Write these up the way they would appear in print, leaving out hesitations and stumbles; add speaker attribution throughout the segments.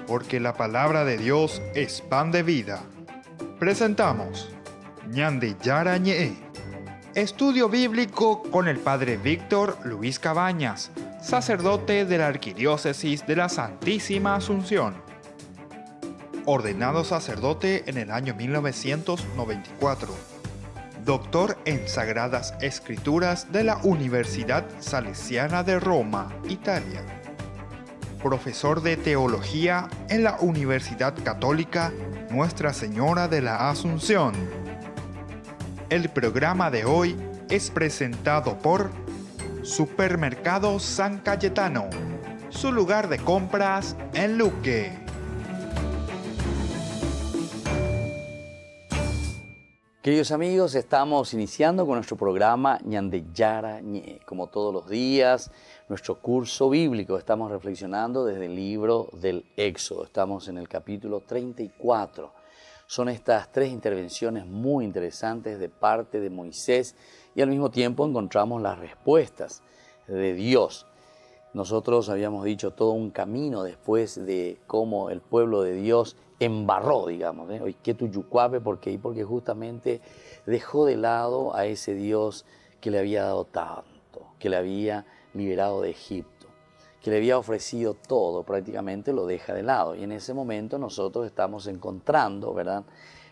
Speaker 1: Porque la palabra de Dios es pan de vida. Presentamos Ñande Yara Ñe, estudio bíblico con el Padre Víctor Luis Cabañas, sacerdote de la Arquidiócesis de la Santísima Asunción. Ordenado sacerdote en el año 1994. Doctor en Sagradas Escrituras de la Universidad Salesiana de Roma, Italia. Profesor de Teología en la Universidad Católica Nuestra Señora de la Asunción. El programa de hoy es presentado por Supermercado San Cayetano, su lugar de compras en Luque.
Speaker 2: Queridos amigos, estamos iniciando con nuestro programa Ñande Yara Ñe. Como todos los días, nuestro curso bíblico, estamos reflexionando desde el libro del Éxodo. Estamos en el capítulo 34. Son estas tres intervenciones muy interesantes de parte de Moisés y al mismo tiempo encontramos las respuestas de Dios. Nosotros habíamos dicho todo un camino después de cómo el pueblo de Dios embarró, digamos, hoy que tu yucuape, porque justamente dejó de lado a ese Dios que le había dado tanto, que le había liberado de Egipto, que le había ofrecido todo, prácticamente lo deja de lado. Y en ese momento nosotros estamos encontrando, ¿verdad?,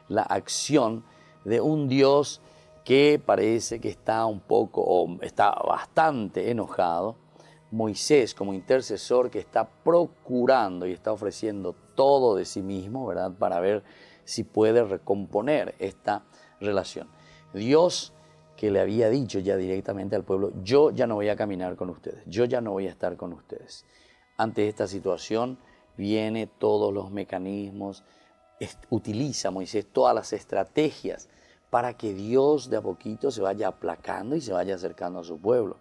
Speaker 2: la acción de un Dios que parece que está un poco, o está bastante enojado. Moisés como intercesor que está procurando y está ofreciendo todo de sí mismo, ¿verdad?, para ver si puede recomponer esta relación. Dios que le había dicho ya directamente al pueblo, yo ya no voy a caminar con ustedes, yo ya no voy a estar con ustedes. Ante esta situación viene todos los mecanismos, utiliza Moisés todas las estrategias para que Dios de a poquito se vaya aplacando y se vaya acercando a su pueblo.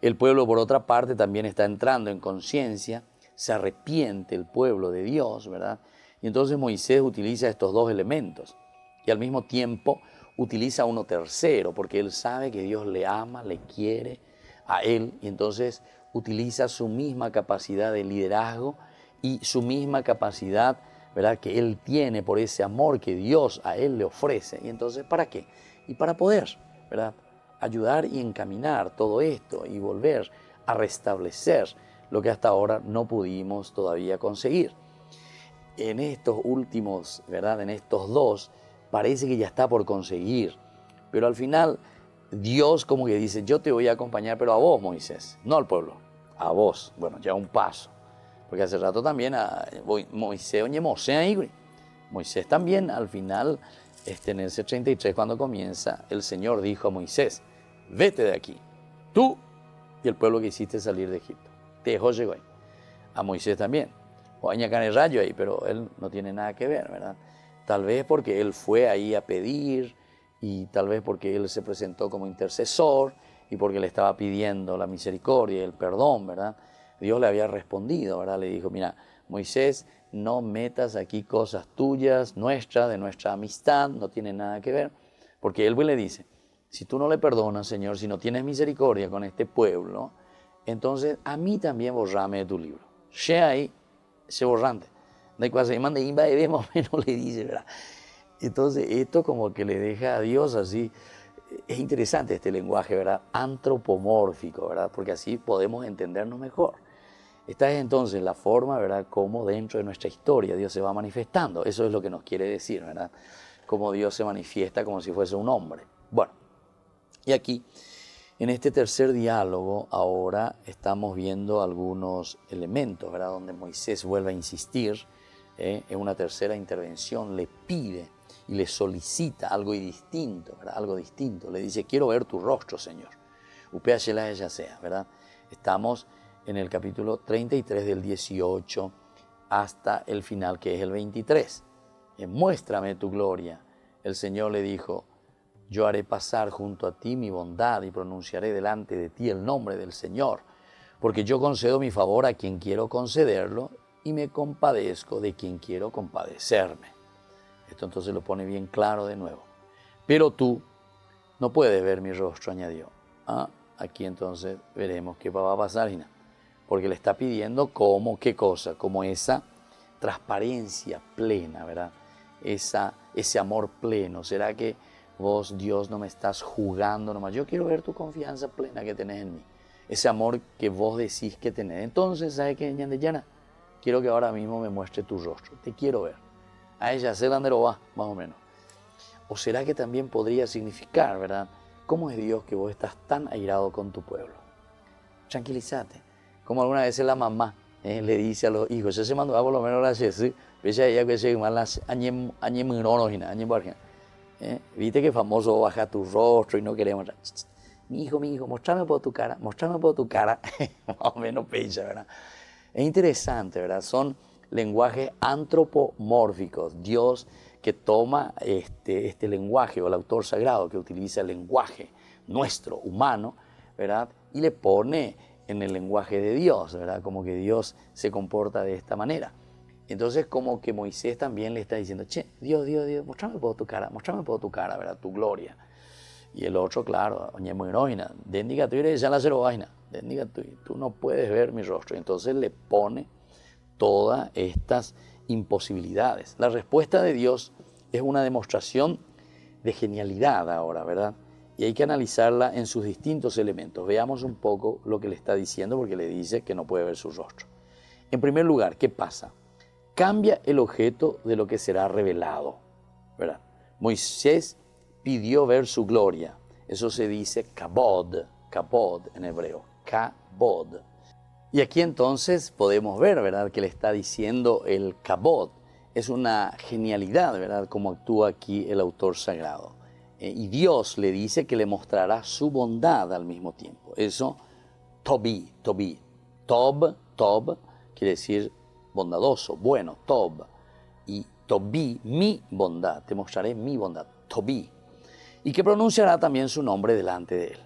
Speaker 2: El pueblo, por otra parte, también está entrando en conciencia, se arrepiente el pueblo de Dios, ¿verdad? Y entonces Moisés utiliza estos dos elementos y al mismo tiempo utiliza uno tercero, porque él sabe que Dios le ama, le quiere a él, y entonces utiliza su misma capacidad de liderazgo y su misma capacidad, ¿verdad?, que él tiene por ese amor que Dios a él le ofrece. Y entonces, ¿para qué? Y para poder, ¿verdad?, ayudar y encaminar todo esto y volver a restablecer lo que hasta ahora no pudimos todavía conseguir. En estos últimos, ¿verdad?, en estos dos, parece que ya está por conseguir, pero al final Dios como que dice, yo te voy a acompañar, pero a vos, Moisés, no al pueblo, a vos. Bueno, ya un paso, porque hace rato también Moisés también al final, en ese 33, cuando comienza, el Señor dijo a Moisés, vete de aquí, tú y el pueblo que hiciste salir de Egipto. Te dejó llegó ahí. A Moisés también. O añacan el rayo ahí, pero él no tiene nada que ver, ¿verdad? Tal vez porque él fue ahí a pedir y tal vez porque él se presentó como intercesor y porque le estaba pidiendo la misericordia y el perdón, ¿verdad? Dios le había respondido, ¿verdad? Le dijo, mira, Moisés, no metas aquí cosas tuyas, nuestras, de nuestra amistad, no tiene nada que ver. Porque él le dice, si tú no le perdonas, Señor, si no tienes misericordia con este pueblo, entonces a mí también borrame de tu libro. Ahí, se borrante. De cuando se manda imba de más o menos le dice, ¿verdad? Entonces esto como que le deja a Dios así. Es interesante este lenguaje, ¿verdad?, antropomórfico, ¿verdad?, porque así podemos entendernos mejor. Esta es entonces la forma, ¿verdad?, como dentro de nuestra historia Dios se va manifestando. Eso es lo que nos quiere decir, ¿verdad?, cómo Dios se manifiesta como si fuese un hombre. Bueno, y aquí, en este tercer diálogo, ahora estamos viendo algunos elementos, ¿verdad?, donde Moisés vuelve a insistir, en una tercera intervención, le pide y le solicita algo distinto, ¿verdad?, algo distinto. Le dice, quiero ver tu rostro, Señor. Upéachela ella sea, ¿verdad? Estamos en el capítulo 33 del 18 hasta el final, que es el 23. Muéstrame tu gloria. El Señor le dijo, yo haré pasar junto a ti mi bondad y pronunciaré delante de ti el nombre del Señor, porque yo concedo mi favor a quien quiero concederlo y me compadezco de quien quiero compadecerme. Esto entonces lo pone bien claro de nuevo. Pero tú no puedes ver mi rostro, añadió. Aquí entonces veremos qué va a pasar, Gina. porque le está pidiendo como, ¿qué cosa? Como esa transparencia plena, ¿verdad? Ese amor pleno. ¿Será que vos, Dios, no me estás jugando nomás? Yo quiero ver tu confianza plena que tenés en mí. Ese amor que vos decís que tenés. Entonces, ¿sabes qué, Ñandeyana? Quiero que ahora mismo me muestre tu rostro. Te quiero ver. A ella, se va, más o menos. ¿O será que también podría significar, verdad? ¿Cómo es Dios que vos estás tan airado con tu pueblo? Tranquilízate. Como alguna vez la mamá le dice a los hijos, yo se mandó por lo menos la Jesús, ella que se llama las viste que famoso baja tu rostro y no queremos. Mi hijo, mostrame por tu cara, mostrame por tu cara. Más o menos pecha, ¿verdad? Es interesante, ¿verdad? Son lenguajes antropomórficos. Dios que toma este lenguaje, o el autor sagrado que utiliza el lenguaje nuestro, humano, ¿verdad? Y le pone en el lenguaje de Dios, ¿verdad? Como que Dios se comporta de esta manera. Entonces como que Moisés también le está diciendo, che, Dios, mostrame por tu cara, ¿verdad? Tu gloria. Y el otro, claro, tú no puedes ver mi rostro. Entonces le pone todas estas imposibilidades. La respuesta de Dios es una demostración de genialidad ahora, ¿verdad? Y hay que analizarla en sus distintos elementos. Veamos un poco lo que le está diciendo, porque le dice que no puede ver su rostro. En primer lugar, ¿qué pasa? Cambia el objeto de lo que será revelado, ¿verdad? Moisés pidió ver su gloria. Eso se dice kabod en hebreo, kabod. Y aquí entonces podemos ver, ¿verdad?, que le está diciendo el kabod. Es una genialidad, ¿verdad?, como actúa aquí el autor sagrado. Y Dios le dice que le mostrará su bondad al mismo tiempo. Eso, tob, quiere decir bondadoso, bueno, tob. Y tobí, mi bondad, te mostraré mi bondad, tobí. Y que pronunciará también su nombre delante de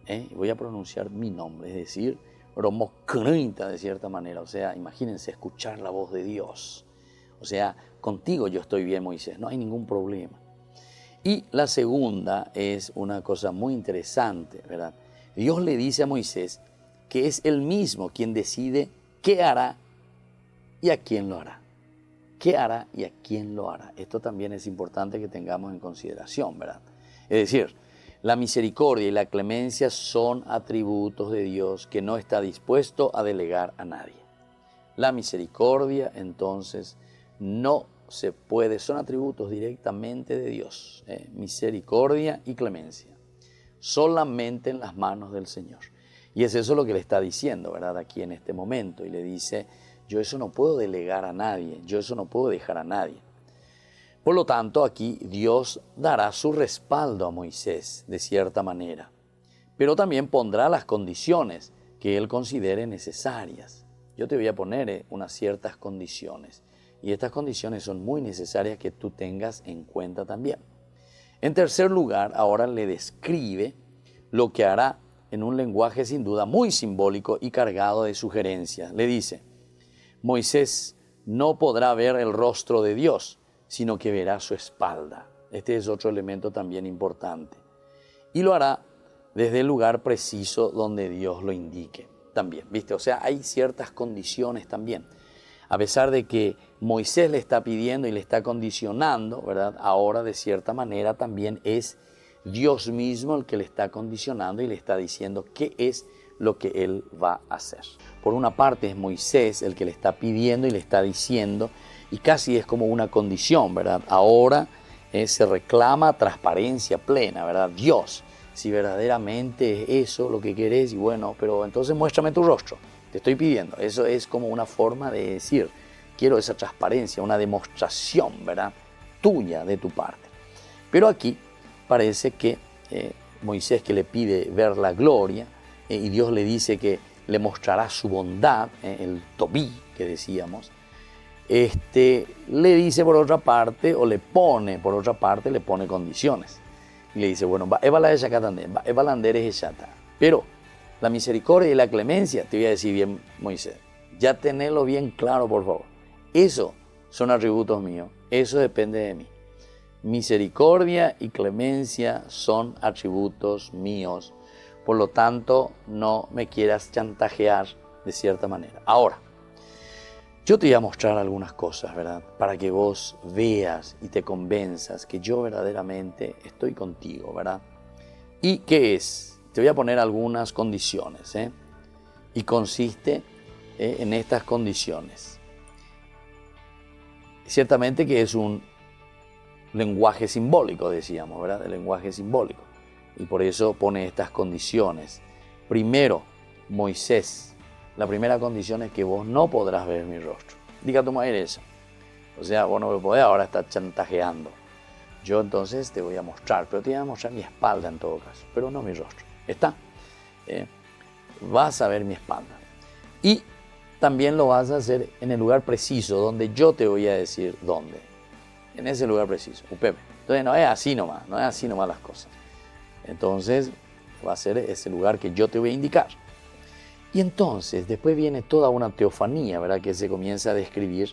Speaker 2: él. Voy a pronunciar mi nombre, es decir, de cierta manera. O sea, imagínense escuchar la voz de Dios. O sea, contigo yo estoy bien, Moisés, no hay ningún problema. Y la segunda es una cosa muy interesante, ¿verdad? Dios le dice a Moisés que es él mismo quien decide qué hará y a quién lo hará. ¿Qué hará y a quién lo hará? Esto también es importante que tengamos en consideración, ¿verdad? Es decir, la misericordia y la clemencia son atributos de Dios que no está dispuesto a delegar a nadie. La misericordia, entonces, no se puede, son atributos directamente de Dios. Misericordia y clemencia, solamente en las manos del Señor. Y es eso lo que le está diciendo, ¿verdad?, aquí en este momento. Y le dice, yo eso no puedo delegar a nadie, yo eso no puedo dejar a nadie. Por lo tanto, aquí Dios dará su respaldo a Moisés de cierta manera, pero también pondrá las condiciones que él considere necesarias. Yo te voy a poner unas ciertas condiciones, y estas condiciones son muy necesarias que tú tengas en cuenta también. En tercer lugar, ahora le describe lo que hará en un lenguaje sin duda muy simbólico y cargado de sugerencias. Le dice, Moisés no podrá ver el rostro de Dios, sino que verá su espalda. Este es otro elemento también importante. Y lo hará desde el lugar preciso donde Dios lo indique también, ¿viste? O sea, hay ciertas condiciones también. A pesar de que Moisés le está pidiendo y le está condicionando, ¿verdad? Ahora, de cierta manera, también es Dios mismo el que le está condicionando y le está diciendo qué es lo que él va a hacer. Por una parte es Moisés el que le está pidiendo y le está diciendo, y casi es como una condición, ¿verdad? Ahora se reclama transparencia plena, ¿verdad? Dios, si verdaderamente es eso lo que querés, y bueno, pero entonces muéstrame tu rostro, te estoy pidiendo. Eso es como una forma de decir, quiero esa transparencia, una demostración, ¿verdad?, tuya de tu parte. Pero aquí parece que Moisés, que le pide ver la gloria, y Dios le dice que le mostrará su bondad, el tobí que decíamos, le dice por otra parte, o le pone por otra parte, le pone condiciones. Y le dice, bueno, pero la misericordia y la clemencia, te voy a decir bien, Moisés, ya tenelo bien claro, por favor. Eso son atributos míos, eso depende de mí. Misericordia y clemencia son atributos míos. Por lo tanto, no me quieras chantajear de cierta manera. Ahora, yo te voy a mostrar algunas cosas, ¿verdad? Para que vos veas y te convenzas que yo verdaderamente estoy contigo, ¿verdad? ¿Y qué es? Te voy a poner algunas condiciones, ¿eh? Y consiste en estas condiciones. Ciertamente que es un lenguaje simbólico, decíamos, ¿verdad? El lenguaje simbólico. Y por eso pone estas condiciones. Primero, Moisés. La primera condición es que vos no podrás ver mi rostro. Diga tu madre eso. O sea, vos no me podés ahora estar chantajeando. Yo entonces te voy a mostrar, pero te voy a mostrar mi espalda en todo caso, pero no mi rostro. ¿Está? Vas a ver mi espalda. Y también lo vas a hacer en el lugar preciso, donde yo te voy a decir dónde. En ese lugar preciso, Upepe. Entonces no es así nomás, no es así nomás las cosas. Entonces va a ser ese lugar que yo te voy a indicar. Y entonces después viene toda una teofanía, ¿verdad? Que se comienza a describir,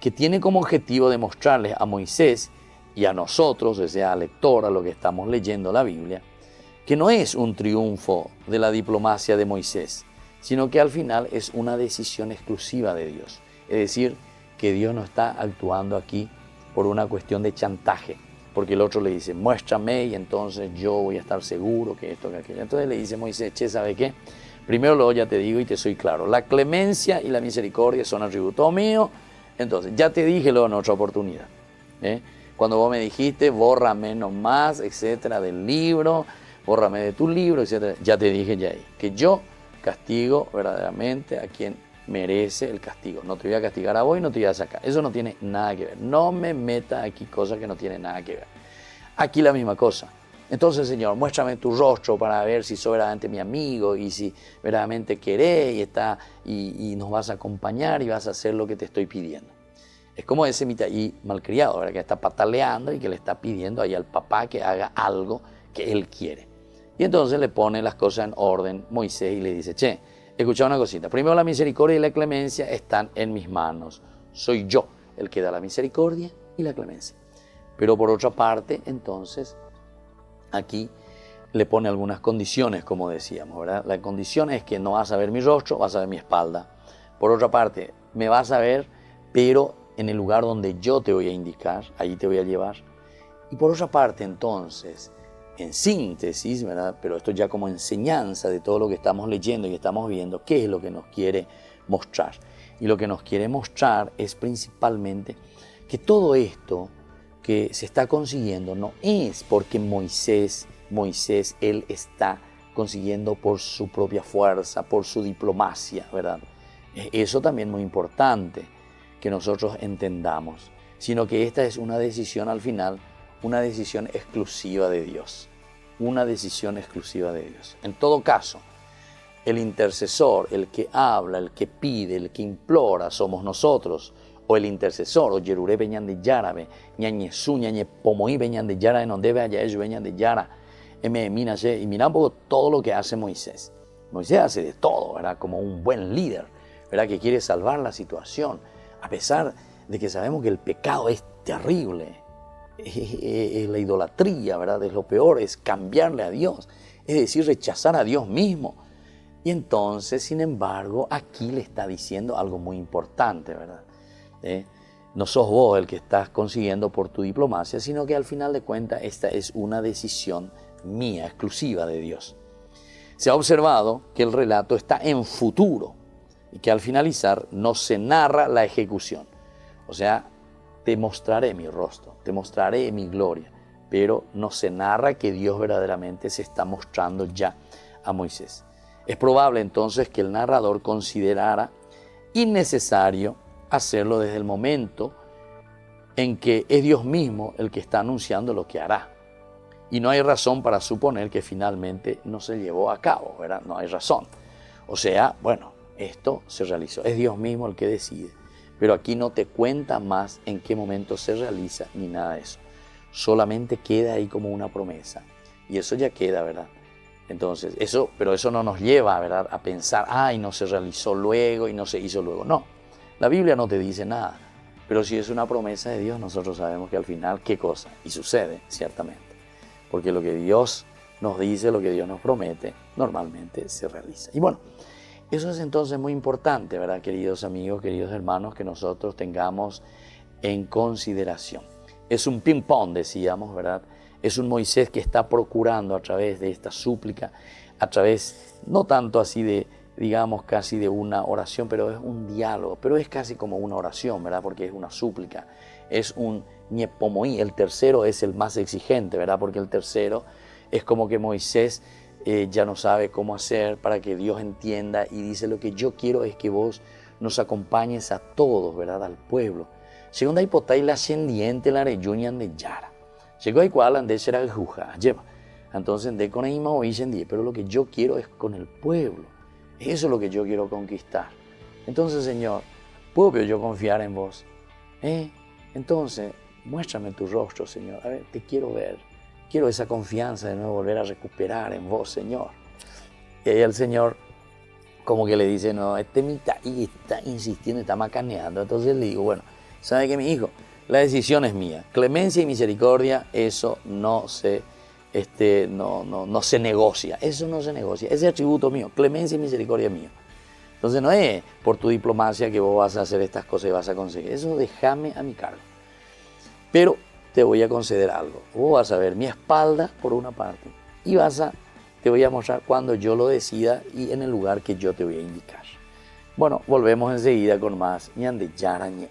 Speaker 2: que tiene como objetivo demostrarles a Moisés y a nosotros, o sea, al lector, a lo que estamos leyendo la Biblia, que no es un triunfo de la diplomacia de Moisés, sino que al final es una decisión exclusiva de Dios. Es decir, que Dios no está actuando aquí por una cuestión de chantaje, porque el otro le dice, muéstrame y entonces yo voy a estar seguro que esto, que aquello. Entonces le dice Moisés, che, ¿sabe qué? Primero luego ya te digo y te soy claro, la clemencia y la misericordia son atributos míos, entonces ya te dije luego en otra oportunidad. Cuando vos me dijiste, bórrame nomás, etcétera, del libro, bórrame de tu libro, etcétera, ya te dije ya ahí, que yo castigo verdaderamente a quien merece el castigo. No te voy a castigar a vos y no te voy a sacar. Eso no tiene nada que ver. No me metas aquí cosas que no tienen nada que ver. Aquí la misma cosa. Entonces, Señor, muéstrame tu rostro para ver si sos verdaderamente mi amigo y si verdaderamente querés y nos vas a acompañar y vas a hacer lo que te estoy pidiendo. Es como ese mitaí malcriado, ¿verdad? Que está pataleando y que le está pidiendo ahí al papá que haga algo que él quiere. Y entonces le pone las cosas en orden Moisés y le dice, che, escucha una cosita. Primero, la misericordia y la clemencia están en mis manos. Soy yo el que da la misericordia y la clemencia. Pero por otra parte, entonces, aquí le pone algunas condiciones, como decíamos, ¿verdad? La condición es que no vas a ver mi rostro, vas a ver mi espalda. Por otra parte, me vas a ver, pero en el lugar donde yo te voy a indicar, ahí te voy a llevar. Y por otra parte, entonces, en síntesis, ¿verdad? Pero esto ya como enseñanza de todo lo que estamos leyendo y estamos viendo, ¿qué es lo que nos quiere mostrar? Y lo que nos quiere mostrar es principalmente que todo esto que se está consiguiendo no es porque Moisés, él está consiguiendo por su propia fuerza, por su diplomacia, ¿verdad? Eso también es muy importante que nosotros entendamos, sino que esta es una decisión al final, una decisión exclusiva de Dios, una decisión exclusiva de Dios. En todo caso, el intercesor, el que habla, el que pide, el que implora, somos nosotros, o el intercesor, o Yeruré beñan de Yarabe, ñañezú, ñañe pomoí beñan de Yara, en donde vea ya ellos beñan de Yara, y mira un poco todo lo que hace Moisés. Moisés hace de todo, ¿verdad? Como un buen líder, ¿verdad? Que quiere salvar la situación, a pesar de que sabemos que el pecado es terrible. La idolatría, ¿verdad? Es lo peor, es cambiarle a Dios, es decir, rechazar a Dios mismo. Y entonces, sin embargo, aquí le está diciendo algo muy importante, ¿verdad? No sos vos el que estás consiguiendo por tu diplomacia, sino que al final de cuentas esta es una decisión mía, exclusiva de Dios. Se ha observado que el relato está en futuro y que al finalizar no se narra la ejecución. O sea, te mostraré mi rostro, te mostraré mi gloria, pero no se narra que Dios verdaderamente se está mostrando ya a Moisés. Es probable entonces que el narrador considerara innecesario hacerlo desde el momento en que es Dios mismo el que está anunciando lo que hará. Y no hay razón para suponer que finalmente no se llevó a cabo, ¿verdad? No hay razón. O sea, bueno, esto se realizó. Es Dios mismo el que decide. Pero aquí no te cuenta más en qué momento se realiza ni nada de eso. Solamente queda ahí como una promesa. Y eso ya queda, ¿verdad? Entonces, pero eso no nos lleva, ¿verdad?, a pensar, ay, no se realizó luego y no se hizo luego. No, la Biblia no te dice nada. Pero si es una promesa de Dios, nosotros sabemos que al final, ¿qué cosa? Y sucede, ciertamente. Porque lo que Dios nos dice, lo que Dios nos promete, normalmente se realiza. Y bueno, Eso es entonces muy importante, ¿verdad, queridos amigos, queridos hermanos, que nosotros tengamos en consideración. Es un ping-pong, decíamos, ¿verdad? Es un Moisés que está procurando a través de esta súplica, a través, no tanto así de, digamos, casi de una oración, pero es un diálogo, pero es casi como una oración, ¿verdad? Porque es una súplica, es un ñepomoí. El tercero es el más exigente, ¿verdad? Porque el tercero es como que Moisés ya no sabe cómo hacer para que Dios entienda y dice: lo que yo quiero es que vos nos acompañes a todos, ¿verdad? Al pueblo. Segunda hipotay la ascendiente la reyuñan de Yara. Llegó a igual de será juja, lleva. Entonces de con el hoy pero lo que yo quiero es con el pueblo. Eso es lo que yo quiero conquistar. Entonces, Señor, ¿puedo yo confiar en vos? Entonces, muéstrame tu rostro, Señor. A ver, te quiero ver. Quiero esa confianza de nuevo volver a recuperar en vos, Señor. Y ahí el Señor como que le dice: no, mitad y está insistiendo, está macaneando. Entonces le digo: bueno, ¿sabe qué, mi hijo? La decisión es mía. Clemencia y misericordia, eso no se negocia. Eso no se negocia. Ese atributo mío, clemencia y misericordia mío. Entonces no es por tu diplomacia que vos vas a hacer estas cosas y vas a conseguir. Eso déjame a mi cargo. Pero te voy a conceder algo. Vos vas a ver mi espalda por una parte y te voy a mostrar cuando yo lo decida y en el lugar que yo te voy a indicar. Bueno, volvemos enseguida con más ñande yara ñe.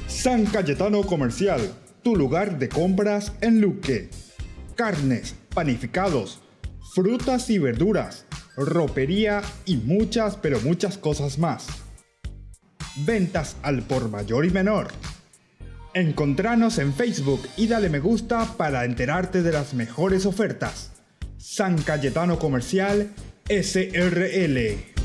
Speaker 1: San Cayetano Comercial, tu lugar de compras en Luque. Carnes, panificados, frutas y verduras, ropería y muchas, pero muchas cosas más. Ventas al por mayor y menor. Encontranos en Facebook y dale me gusta para enterarte de las mejores ofertas. San Cayetano Comercial, SRL.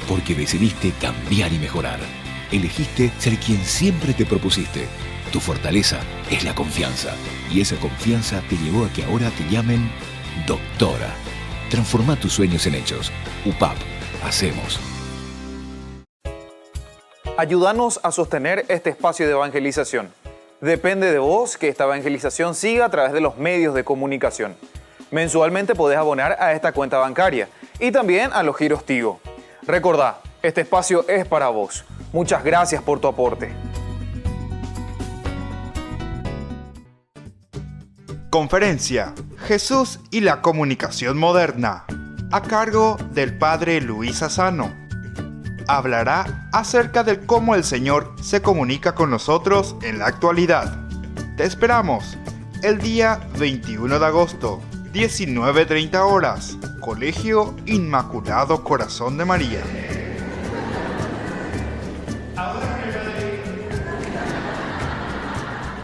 Speaker 3: Porque decidiste cambiar y mejorar. Elegiste ser quien siempre te propusiste. Tu fortaleza es la confianza. Y esa confianza te llevó a que ahora te llamen doctora. Transforma tus sueños en hechos. UPAP. Hacemos.
Speaker 4: Ayúdanos a sostener este espacio de evangelización. Depende de vos que esta evangelización siga a través de los medios de comunicación. Mensualmente podés abonar a esta cuenta bancaria y también a los giros Tigo. Recordá, este espacio es para vos. Muchas gracias por tu aporte.
Speaker 1: Conferencia Jesús y la comunicación moderna, a cargo del padre Luis Asano. Hablará acerca de cómo el Señor se comunica con nosotros en la actualidad. Te esperamos el día 21 de agosto, 19:30 horas, Colegio Inmaculado Corazón de María.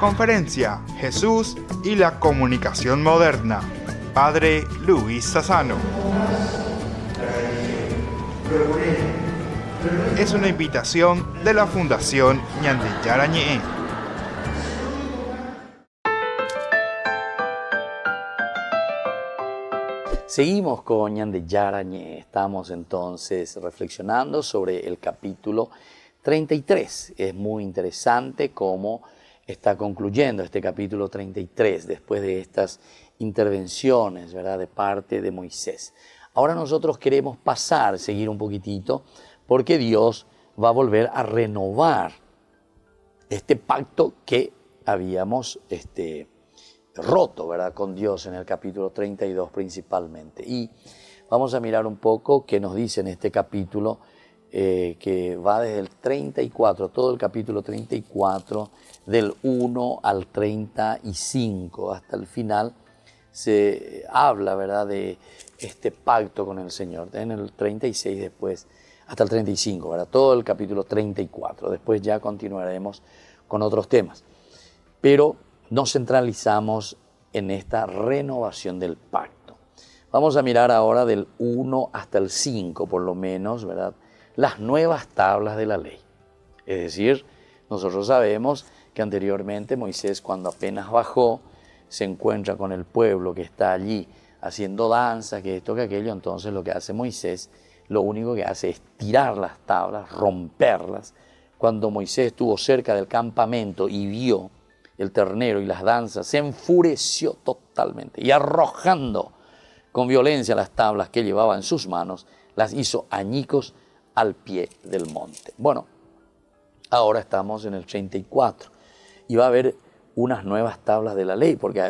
Speaker 1: Conferencia Jesús y la comunicación moderna. Padre Luis Sassano. Es una invitación de la Fundación Ñande Yara Ñe.
Speaker 2: Seguimos con Ñande Yara Ñe. Estamos entonces reflexionando sobre el capítulo 33. Es muy interesante cómo está concluyendo este capítulo 33 después de estas intervenciones, ¿verdad?, de parte de Moisés. Ahora nosotros queremos seguir un poquitito, porque Dios va a volver a renovar este pacto que habíamos roto, ¿verdad?, con Dios en el capítulo 32 principalmente. Y vamos a mirar un poco qué nos dice en este capítulo que va desde el 34, todo el capítulo 34, del 1 al 35, hasta el final se habla, ¿verdad?, de este pacto con el Señor. En el 36 después, hasta el 35, ¿verdad?, todo el capítulo 34. Después ya continuaremos con otros temas. Pero nos centralizamos en esta renovación del pacto. Vamos a mirar ahora del 1 hasta el 5, por lo menos, ¿verdad?, las nuevas tablas de la ley. Es decir, nosotros sabemos que anteriormente Moisés, cuando apenas bajó, se encuentra con el pueblo que está allí haciendo danza, que esto, que aquello. Entonces lo que hace Moisés, lo único que hace es tirar las tablas, romperlas. Cuando Moisés estuvo cerca del campamento y vio el ternero y las danzas, se enfureció totalmente y, arrojando con violencia las tablas que llevaba en sus manos, las hizo añicos al pie del monte. Bueno, ahora estamos en el 34 y va a haber unas nuevas tablas de la ley, porque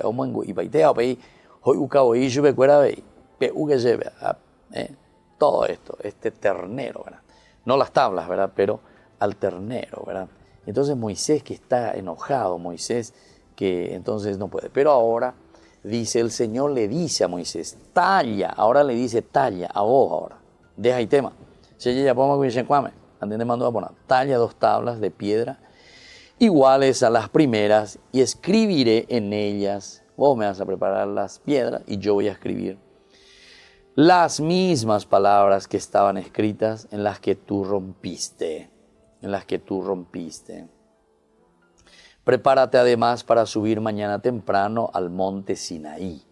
Speaker 2: todo esto, este ternero, ¿verdad?, no las tablas, ¿verdad?, pero al ternero, ¿verdad? Entonces Moisés, que está enojado, Moisés que entonces no puede, pero ahora dice, el Señor le dice a Moisés, talla, ahora le dice talla, a vos ahora, deja el tema. Talla 2 tablas de piedra iguales a las primeras y escribiré en ellas. Vos me vas a preparar las piedras y yo voy a escribir las mismas palabras que estaban escritas en las que tú rompiste. Prepárate además para subir mañana temprano al monte Sinaí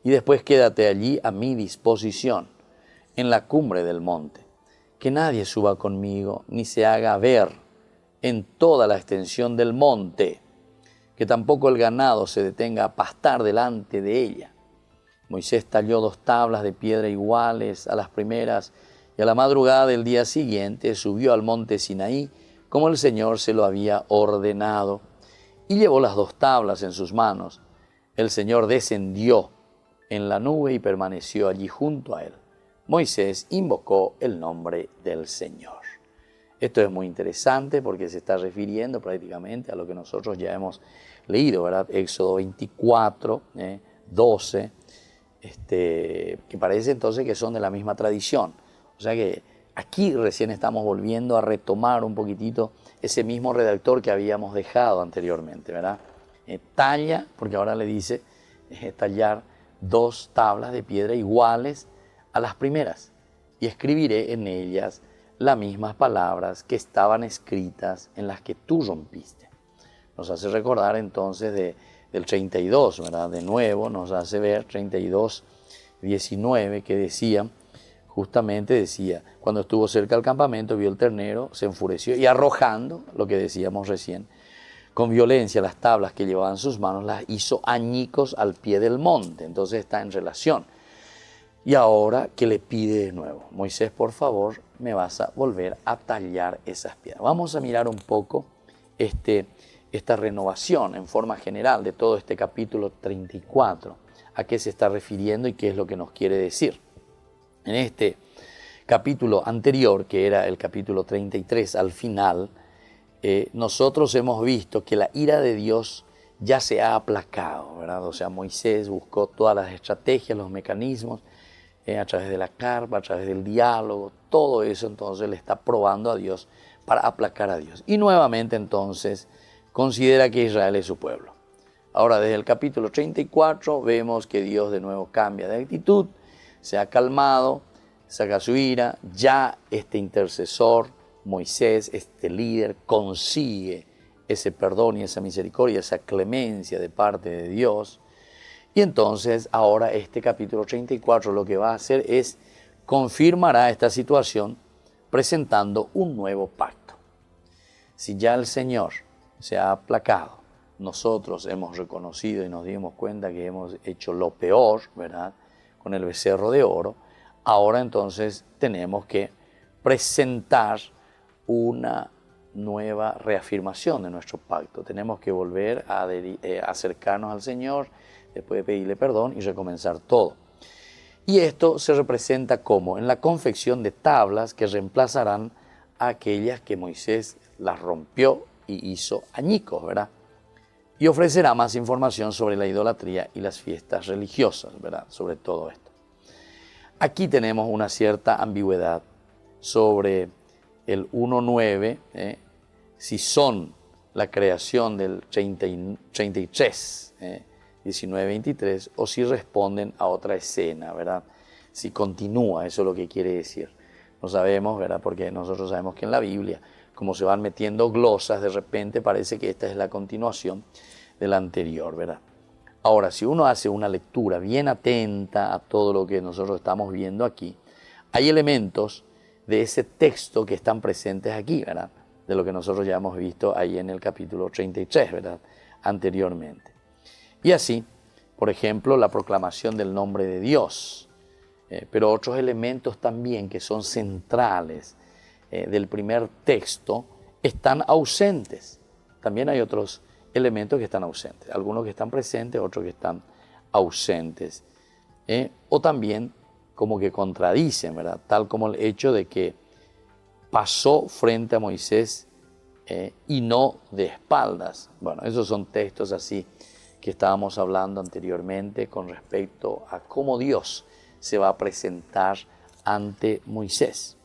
Speaker 2: y después quédate allí a mi disposición en la cumbre del monte. Que nadie suba conmigo ni se haga ver en toda la extensión del monte, que tampoco el ganado se detenga a pastar delante de ella. Moisés talló 2 tablas de piedra iguales a las primeras y a la madrugada del día siguiente subió al monte Sinaí como el Señor se lo había ordenado y llevó las 2 tablas en sus manos. El Señor descendió en la nube y permaneció allí junto a él. Moisés invocó el nombre del Señor. Esto es muy interesante porque se está refiriendo prácticamente a lo que nosotros ya hemos leído, ¿verdad? Éxodo 24, 12, que parece entonces que son de la misma tradición. O sea que aquí recién estamos volviendo a retomar un poquitito ese mismo redactor que habíamos dejado anteriormente, ¿verdad? Talla, porque ahora le dice tallar 2 tablas de piedra iguales a las primeras y escribiré en ellas las mismas palabras que estaban escritas en las que tú rompiste. Nos hace recordar entonces del 32, ¿verdad? De nuevo nos hace ver 32, 19, que decía, cuando estuvo cerca del campamento, vio el ternero, se enfureció y, arrojando, lo que decíamos recién, con violencia las tablas que llevaban en sus manos, las hizo añicos al pie del monte. Entonces está en relación. Y ahora que le pide de nuevo, Moisés, por favor, me vas a volver a tallar esas piedras. Vamos a mirar un poco esta renovación en forma general de todo este capítulo 34, a qué se está refiriendo y qué es lo que nos quiere decir. En este capítulo anterior, que era el capítulo 33, al final, nosotros hemos visto que la ira de Dios ya se ha aplacado, ¿verdad? O sea, Moisés buscó todas las estrategias, los mecanismos, a través de la carpa, a través del diálogo, todo eso entonces le está probando a Dios para aplacar a Dios. Y nuevamente entonces considera que Israel es su pueblo. Ahora, desde el capítulo 34 vemos que Dios de nuevo cambia de actitud, se ha calmado, saca su ira, ya este intercesor, Moisés, este líder, consigue ese perdón y esa misericordia, esa clemencia de parte de Dios. Y entonces ahora este capítulo 34 lo que va a hacer es confirmará esta situación presentando un nuevo pacto. Si ya el Señor se ha aplacado, nosotros hemos reconocido y nos dimos cuenta que hemos hecho lo peor, ¿verdad?, con el becerro de oro, ahora entonces tenemos que presentar una nueva reafirmación de nuestro pacto. Tenemos que volver a acercarnos al Señor, después de pedirle perdón y recomenzar todo. Y esto se representa como en la confección de tablas que reemplazarán a aquellas que Moisés las rompió y hizo añicos, ¿verdad? Y ofrecerá más información sobre la idolatría y las fiestas religiosas, ¿verdad?, sobre todo esto. Aquí tenemos una cierta ambigüedad sobre el 1.9, si son la creación del 33, 19-23, o si responden a otra escena, ¿verdad? Si continúa, eso es lo que quiere decir. No sabemos, ¿verdad?, porque nosotros sabemos que en la Biblia, como se van metiendo glosas, de repente parece que esta es la continuación de la anterior, ¿verdad? Ahora, si uno hace una lectura bien atenta a todo lo que nosotros estamos viendo aquí, hay elementos de ese texto que están presentes aquí, ¿verdad?, de lo que nosotros ya hemos visto ahí en el capítulo 33, ¿verdad?, anteriormente. Y así, por ejemplo, la proclamación del nombre de Dios, pero otros elementos también que son centrales del primer texto están ausentes. También hay otros elementos que están ausentes, algunos que están presentes, otros que están ausentes, o también como que contradicen, ¿verdad?, tal como el hecho de que pasó frente a Moisés y no de espaldas. Bueno, esos son textos así que estábamos hablando anteriormente con respecto a cómo Dios se va a presentar ante Moisés.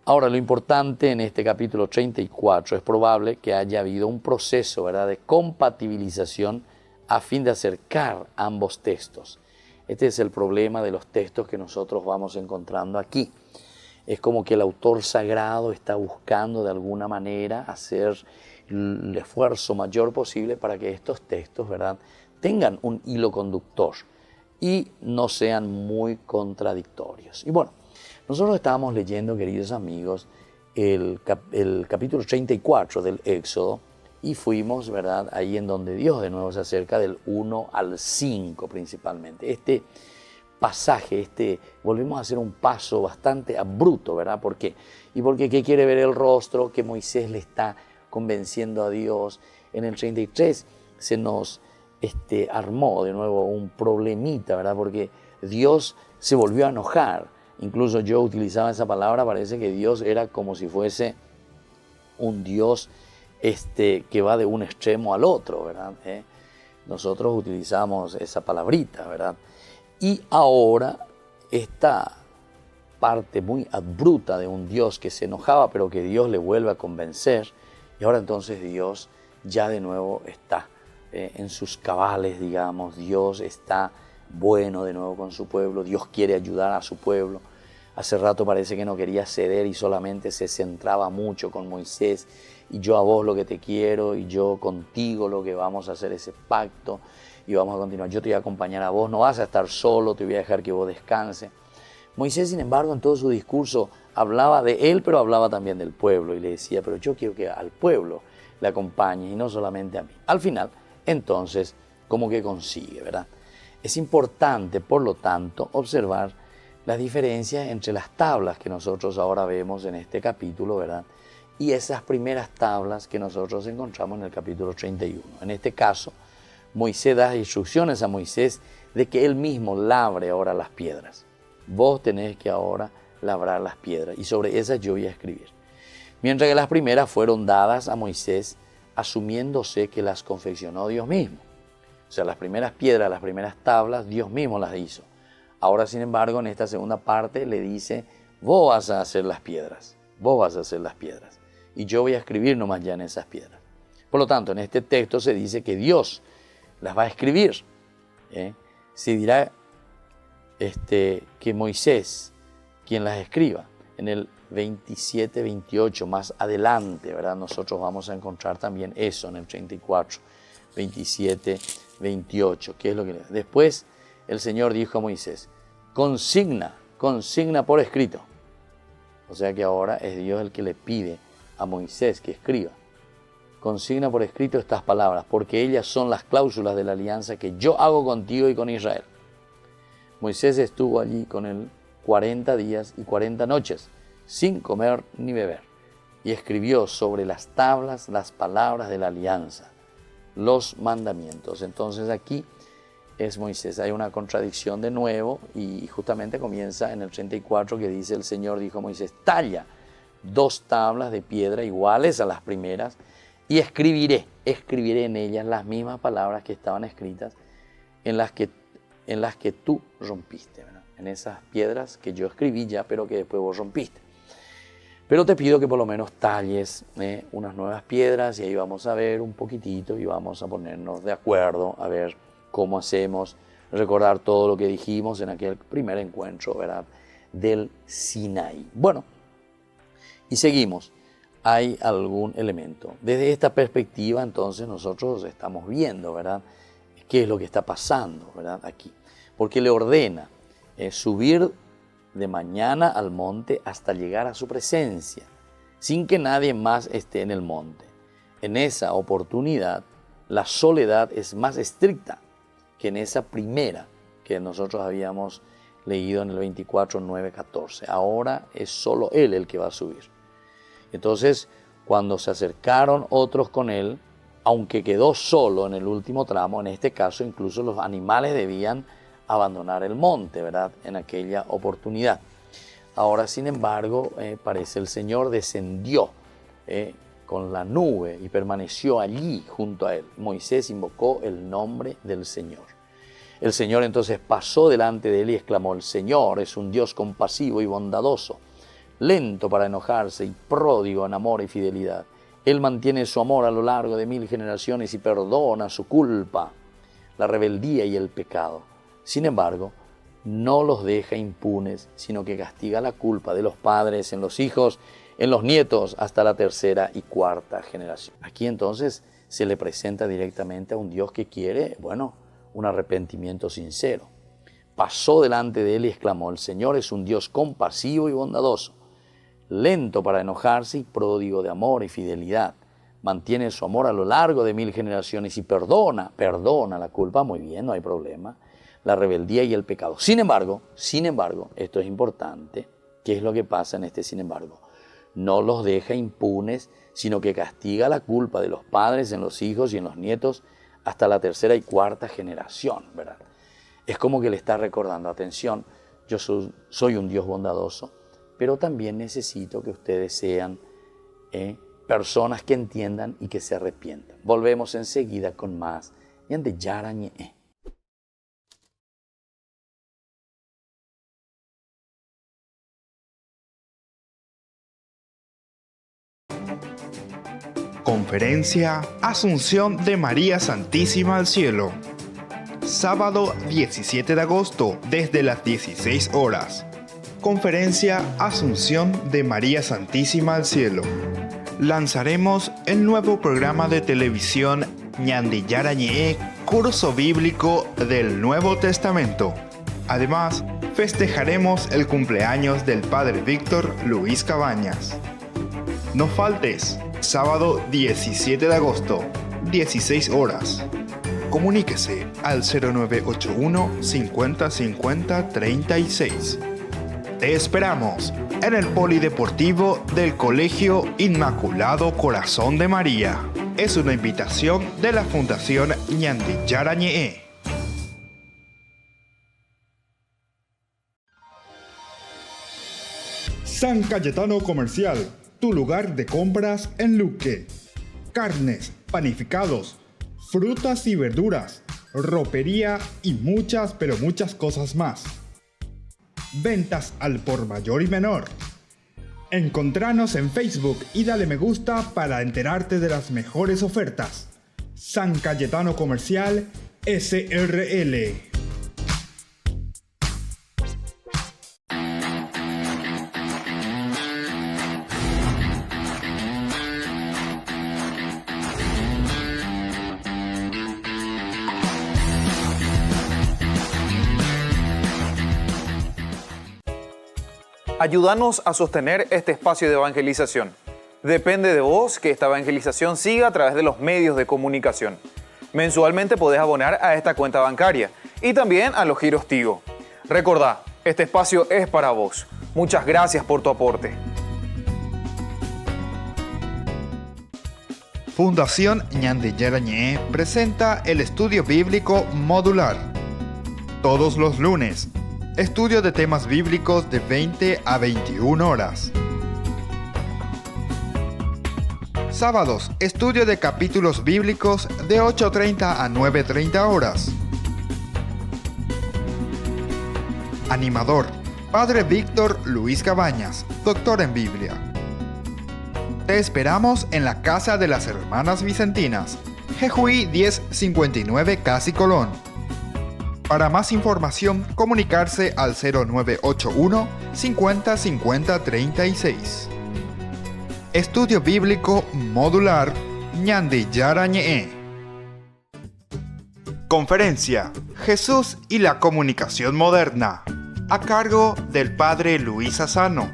Speaker 2: Ahora, lo importante en este capítulo 34 es probable que haya habido un proceso, ¿verdad?, de compatibilización a fin de acercar ambos textos. Este es el problema de los textos que nosotros vamos encontrando aquí. Es como que el autor sagrado está buscando de alguna manera hacer el esfuerzo mayor posible para que estos textos, ¿verdad?, tengan un hilo conductor y no sean muy contradictorios. Y bueno, nosotros estábamos leyendo, queridos amigos, el capítulo 34 del Éxodo y fuimos, ¿verdad?, ahí en donde Dios de nuevo se acerca del 1 al 5 principalmente. Este pasaje, volvemos a hacer un paso bastante abrupto, ¿verdad? ¿Por qué? Y porque ¿qué quiere ver el rostro? Que Moisés le está convenciendo a Dios. En el 33 se nos armó de nuevo un problemita, ¿verdad? Porque Dios se volvió a enojar. Incluso yo utilizaba esa palabra, parece que Dios era como si fuese un Dios que va de un extremo al otro, ¿verdad? Nosotros utilizamos esa palabrita, ¿verdad? Y ahora esta parte muy abrupta de un Dios que se enojaba, pero que Dios le vuelve a convencer, y ahora entonces Dios ya de nuevo está en sus cabales, digamos. Dios está bueno de nuevo con su pueblo, Dios quiere ayudar a su pueblo. Hace rato parece que no quería ceder y solamente se centraba mucho con Moisés, y yo a vos lo que te quiero, y yo contigo lo que vamos a hacer ese pacto, y vamos a continuar. Yo te voy a acompañar a vos, no vas a estar solo, te voy a dejar que vos descanses. Moisés, sin embargo, en todo su discurso hablaba de él, pero hablaba también del pueblo, y le decía, pero yo quiero que al pueblo le acompañe y no solamente a mí. Al final, entonces, como que consigue, ¿verdad? Es importante, por lo tanto, observar las diferencias entre las tablas que nosotros ahora vemos en este capítulo, ¿verdad?, y esas primeras tablas que nosotros encontramos en el capítulo 31. En este caso, Moisés da instrucciones a Moisés de que él mismo labre ahora las piedras. Vos tenés que ahora labrar las piedras, y sobre esas yo voy a escribir. Mientras que las primeras fueron dadas a Moisés, asumiéndose que las confeccionó Dios mismo. O sea, las primeras piedras, las primeras tablas, Dios mismo las hizo. Ahora, sin embargo, en esta segunda parte le dice, vos vas a hacer las piedras, vos vas a hacer las piedras, y yo voy a escribir nomás ya en esas piedras. Por lo tanto, en este texto se dice que Dios las va a escribir. Se dirá que Moisés, quien las escriba. En el 27, 28, más adelante, ¿verdad? Nosotros vamos a encontrar también eso en el 34, 27, 28. ¿Qué es lo que después el Señor dijo a Moisés? Consigna por escrito. O sea que ahora es Dios el que le pide a Moisés que escriba. Consigna por escrito estas palabras, porque ellas son las cláusulas de la alianza que yo hago contigo y con Israel. Moisés estuvo allí con él 40 días y 40 noches, sin comer ni beber, y escribió sobre las tablas las palabras de la alianza, los mandamientos. Entonces aquí es Moisés. Hay una contradicción de nuevo, y justamente comienza en el 34, que dice: el Señor dijo a Moisés, talla 2 tablas de piedra iguales a las primeras, y escribiré en ellas las mismas palabras que estaban escritas en las que tú rompiste, ¿verdad? En esas piedras que yo escribí ya, pero que después vos rompiste. Pero te pido que por lo menos talles unas nuevas piedras, y ahí vamos a ver un poquitito y vamos a ponernos de acuerdo, a ver cómo hacemos, recordar todo lo que dijimos en aquel primer encuentro, ¿verdad?, del Sinaí. Bueno, y seguimos. Hay algún elemento. Desde esta perspectiva, entonces, nosotros estamos viendo, ¿verdad?, qué es lo que está pasando, ¿verdad?, aquí. Porque le ordena subir de mañana al monte hasta llegar a su presencia, sin que nadie más esté en el monte. En esa oportunidad, la soledad es más estricta que en esa primera que nosotros habíamos leído en el 24, 9, 14. Ahora es solo él el que va a subir. Entonces, cuando se acercaron otros con él, aunque quedó solo en el último tramo, en este caso incluso los animales debían abandonar el monte, ¿verdad?, en aquella oportunidad. Ahora, sin embargo, parece el Señor descendió con la nube y permaneció allí junto a él. Moisés invocó el nombre del Señor. El Señor entonces pasó delante de él y exclamó: el Señor es un Dios compasivo y bondadoso, lento para enojarse y pródigo en amor y fidelidad. Él mantiene su amor a lo largo de 1000 generaciones y perdona su culpa, la rebeldía y el pecado. Sin embargo, no los deja impunes, sino que castiga la culpa de los padres en los hijos, en los nietos, hasta la 3ª y 4ª generación. Aquí entonces se le presenta directamente a un Dios que quiere, un arrepentimiento sincero. Pasó delante de él y exclamó: el Señor es un Dios compasivo y bondadoso, lento para enojarse y pródigo de amor y fidelidad. Mantiene su amor a lo largo de 1000 generaciones y perdona la culpa. Muy bien, no hay problema. La rebeldía y el pecado. Sin embargo, esto es importante. ¿Qué es lo que pasa en este sin embargo? No los deja impunes, sino que castiga la culpa de los padres en los hijos y en los nietos hasta la 3ª y 4ª generación, ¿verdad? Es como que le está recordando: atención, yo soy un Dios bondadoso, pero también necesito que ustedes sean personas que entiendan y que se arrepientan. Volvemos enseguida con más Ñande Yara Ñe.
Speaker 1: Conferencia Asunción de María Santísima al Cielo. Sábado 17 de agosto desde las 16 horas. Conferencia Asunción de María Santísima al Cielo. Lanzaremos el nuevo programa de televisión Ñande Yara Ñe, curso bíblico del Nuevo Testamento. Además, festejaremos el cumpleaños del Padre Víctor Luis Cabañas. No faltes, sábado 17 de agosto, 16 horas. Comuníquese al 0981 50 50 36. Te esperamos en el Polideportivo del Colegio Inmaculado Corazón de María. Es una invitación de la Fundación Ñande Yara Ñe. San Cayetano Comercial, tu lugar de compras en Luque. Carnes, panificados, frutas y verduras, ropería y muchas, pero muchas cosas más. Ventas al por mayor y menor. Encontranos en Facebook y dale me gusta para enterarte de las mejores ofertas. San Cayetano Comercial SRL.
Speaker 4: Ayúdanos a sostener este espacio de evangelización. Depende de vos que esta evangelización siga a través de los medios de comunicación. Mensualmente podés abonar a esta cuenta bancaria y también a los giros Tigo. Recordá, este espacio es para vos. Muchas gracias por tu aporte.
Speaker 1: Fundación Ñande Yara Ñe presenta el estudio bíblico modular. Todos los lunes, estudio de temas bíblicos de 20 a 21 horas. Sábados, estudio de capítulos bíblicos de 8:30 a 9:30 horas. Animador, Padre Víctor Luis Cabañas, doctor en Biblia. Te esperamos en la Casa de las Hermanas Vicentinas, Jejuí 1059 Casi Colón. Para más información, comunicarse al 0981 50 50 36. Estudio Bíblico Modular Ñande Yara Ñe. Conferencia Jesús y la comunicación moderna, a cargo del Padre Luis Asano.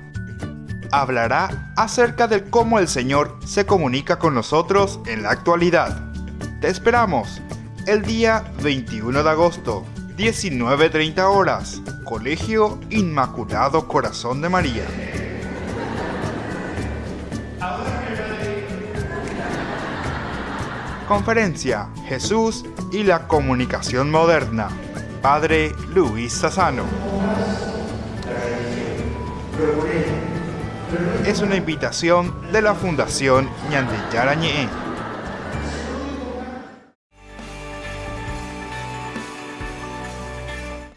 Speaker 1: Hablará acerca de cómo el Señor se comunica con nosotros en la actualidad. Te esperamos el día 21 de agosto, 19:30 horas, Colegio Inmaculado Corazón de María. Conferencia Jesús y la comunicación moderna, Padre Luis Sassano. Es una invitación de la Fundación Ñande Yara Ñe.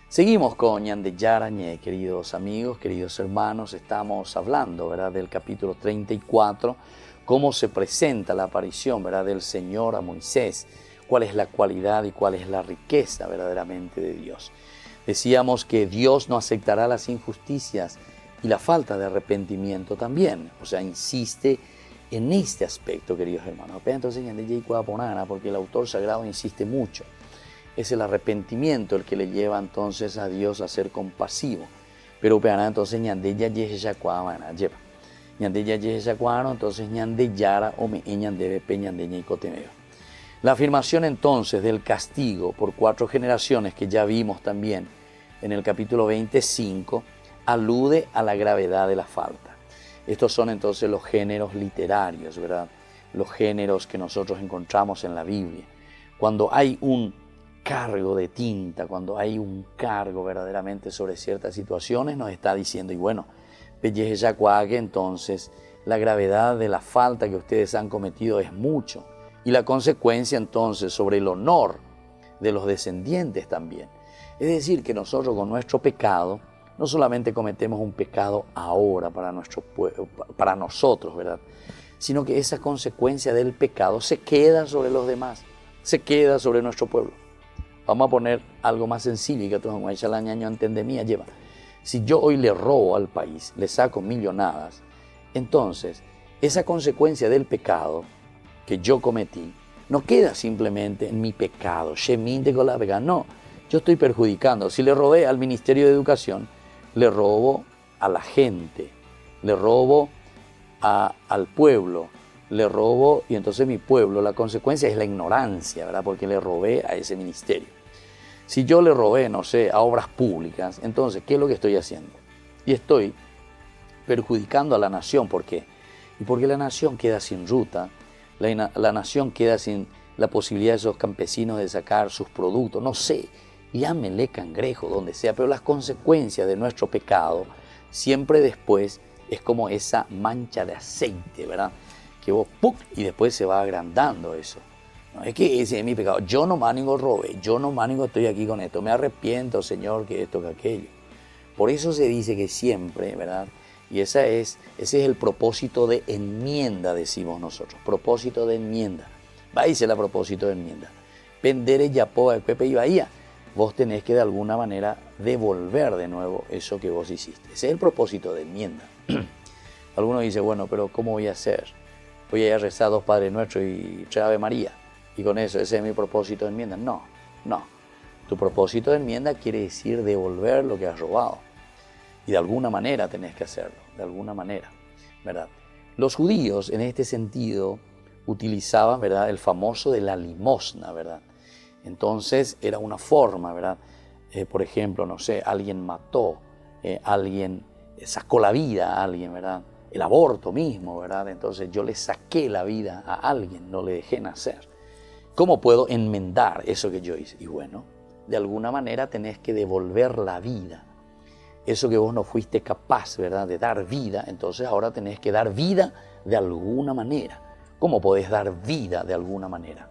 Speaker 2: Seguimos con Ñande Yara Ñe, queridos amigos, queridos hermanos. Estamos hablando, ¿verdad?, del capítulo 34, cómo se presenta la aparición, ¿verdad?, del Señor a Moisés, cuál es la cualidad y cuál es la riqueza verdaderamente de Dios. Decíamos que Dios no aceptará las injusticias y la falta de arrepentimiento también. O sea, insiste en este aspecto, queridos hermanos. Entonces, porque el autor sagrado insiste mucho. Es el arrepentimiento el que le lleva entonces a Dios a ser compasivo. Pero entonces entonces la afirmación entonces del castigo por 4 generaciones que ya vimos también en el capítulo 25 alude a la gravedad de la falta. Estos son entonces los géneros literarios, ¿verdad? Los géneros que nosotros encontramos en la Biblia. Cuando hay un cargo de tinta, cuando hay un cargo verdaderamente sobre ciertas situaciones, nos está diciendo, y bueno, entonces la gravedad de la falta que ustedes han cometido es mucho, y la consecuencia entonces sobre el honor de los descendientes también. Es decir, que nosotros con nuestro pecado no solamente cometemos un pecado ahora para nosotros, ¿verdad?, sino que esa consecuencia del pecado se queda sobre los demás, se queda sobre nuestro pueblo. Vamos a poner algo más sencillo y que todos lleva. Si yo hoy le robo al país, le saco millonadas, entonces esa consecuencia del pecado que yo cometí no queda simplemente en mi pecado. No, yo estoy perjudicando. Si le robé al Ministerio de Educación, le robo a la gente, le robo al pueblo, le robo, y entonces mi pueblo, la consecuencia es la ignorancia, ¿verdad?, porque le robé a ese ministerio. Si yo le robé, no sé, a obras públicas, entonces, ¿qué es lo que estoy haciendo? Y estoy perjudicando a la nación. ¿Por qué? Y porque la nación queda sin ruta, la nación queda sin la posibilidad de esos campesinos de sacar sus productos, no sé, llámenle cangrejo, donde sea, pero las consecuencias de nuestro pecado siempre después es como esa mancha de aceite, ¿verdad?, que vos, ¡puc!, y después se va agrandando eso. No es que ese es mi pecado, yo no manigo robé, yo no manigo estoy aquí con esto, me arrepiento, Señor, que esto, que aquello. Por eso se dice que siempre, ¿verdad?, Y ese es el propósito de enmienda, decimos nosotros. Propósito de enmienda. Va a irse el propósito de enmienda. Pendere yapo al Pepe y Bahía. Vos tenés que de alguna manera devolver de nuevo eso que vos hiciste. Ese es el propósito de enmienda. Alguno dice, bueno, pero ¿cómo voy a hacer? Voy a ir a rezar 2 Padres Nuestros y 3 Ave María. Y con eso, ese es mi propósito de enmienda. No. Tu propósito de enmienda quiere decir devolver lo que has robado. Y de alguna manera tenés que hacerlo, de alguna manera, ¿verdad? Los judíos en este sentido utilizaban, ¿verdad?, el famoso de la limosna, ¿verdad? Entonces era una forma, ¿verdad? Por ejemplo, no sé, alguien mató, alguien sacó la vida a alguien, ¿verdad? El aborto mismo, ¿verdad? Entonces yo le saqué la vida a alguien, no le dejé nacer. ¿Cómo puedo enmendar eso que yo hice? Y bueno, de alguna manera tenés que devolver la vida. Eso que vos no fuiste capaz, ¿verdad?, de dar vida, entonces ahora tenés que dar vida de alguna manera. ¿Cómo podés dar vida de alguna manera?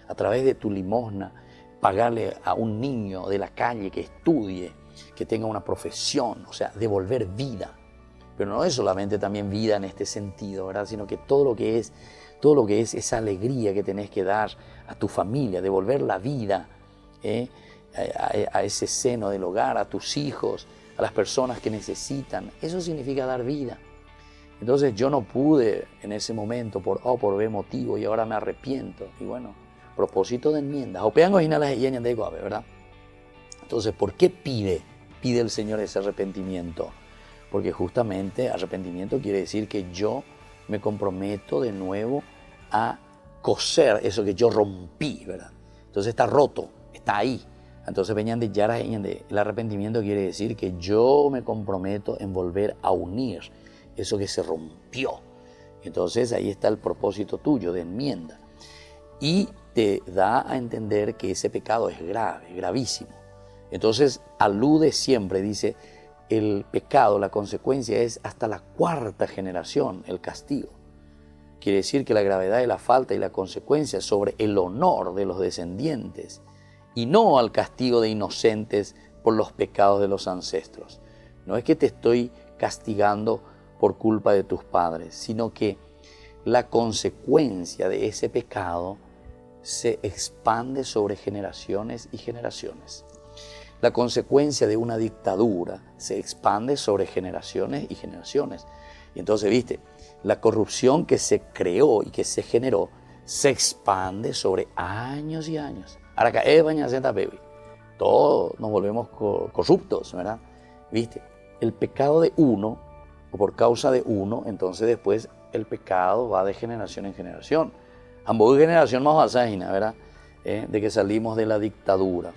Speaker 2: A través de tu limosna, pagarle a un niño de la calle que estudie, que tenga una profesión, o sea, devolver vida. Pero no es solamente también vida en este sentido, ¿verdad?, sino que todo lo que es esa alegría que tenés que dar a tu familia, devolver la vida a ese seno del hogar, a tus hijos, a las personas que necesitan. Eso significa dar vida. Entonces yo no pude en ese momento por A o por B motivo y ahora me arrepiento. Y bueno, propósito de enmienda. ¿Verdad? Entonces, ¿por qué pide el Señor ese arrepentimiento? Porque justamente arrepentimiento quiere decir que yo me comprometo de nuevo a coser eso que yo rompí, ¿verdad? Entonces está roto, está ahí. Entonces el arrepentimiento quiere decir que yo me comprometo en volver a unir eso que se rompió. Entonces ahí está el propósito tuyo de enmienda. Y te da a entender que ese pecado es grave, gravísimo. Entonces alude siempre, dice, el pecado, la consecuencia es hasta la 4ª generación el castigo. Quiere decir que la gravedad de la falta y la consecuencia sobre el honor de los descendientes y no al castigo de inocentes por los pecados de los ancestros. No es que te estoy castigando por culpa de tus padres, sino que la consecuencia de ese pecado se expande sobre generaciones y generaciones. La consecuencia de una dictadura se expande sobre generaciones y generaciones. Y entonces, viste, la corrupción que se creó y que se generó se expande sobre años y años. Ahora que todos nos volvemos corruptos, ¿verdad? ¿Viste? El pecado de uno, o por causa de uno, entonces después el pecado va de generación en generación. Ambos generación más basajina, ¿verdad? De que salimos de la dictadura,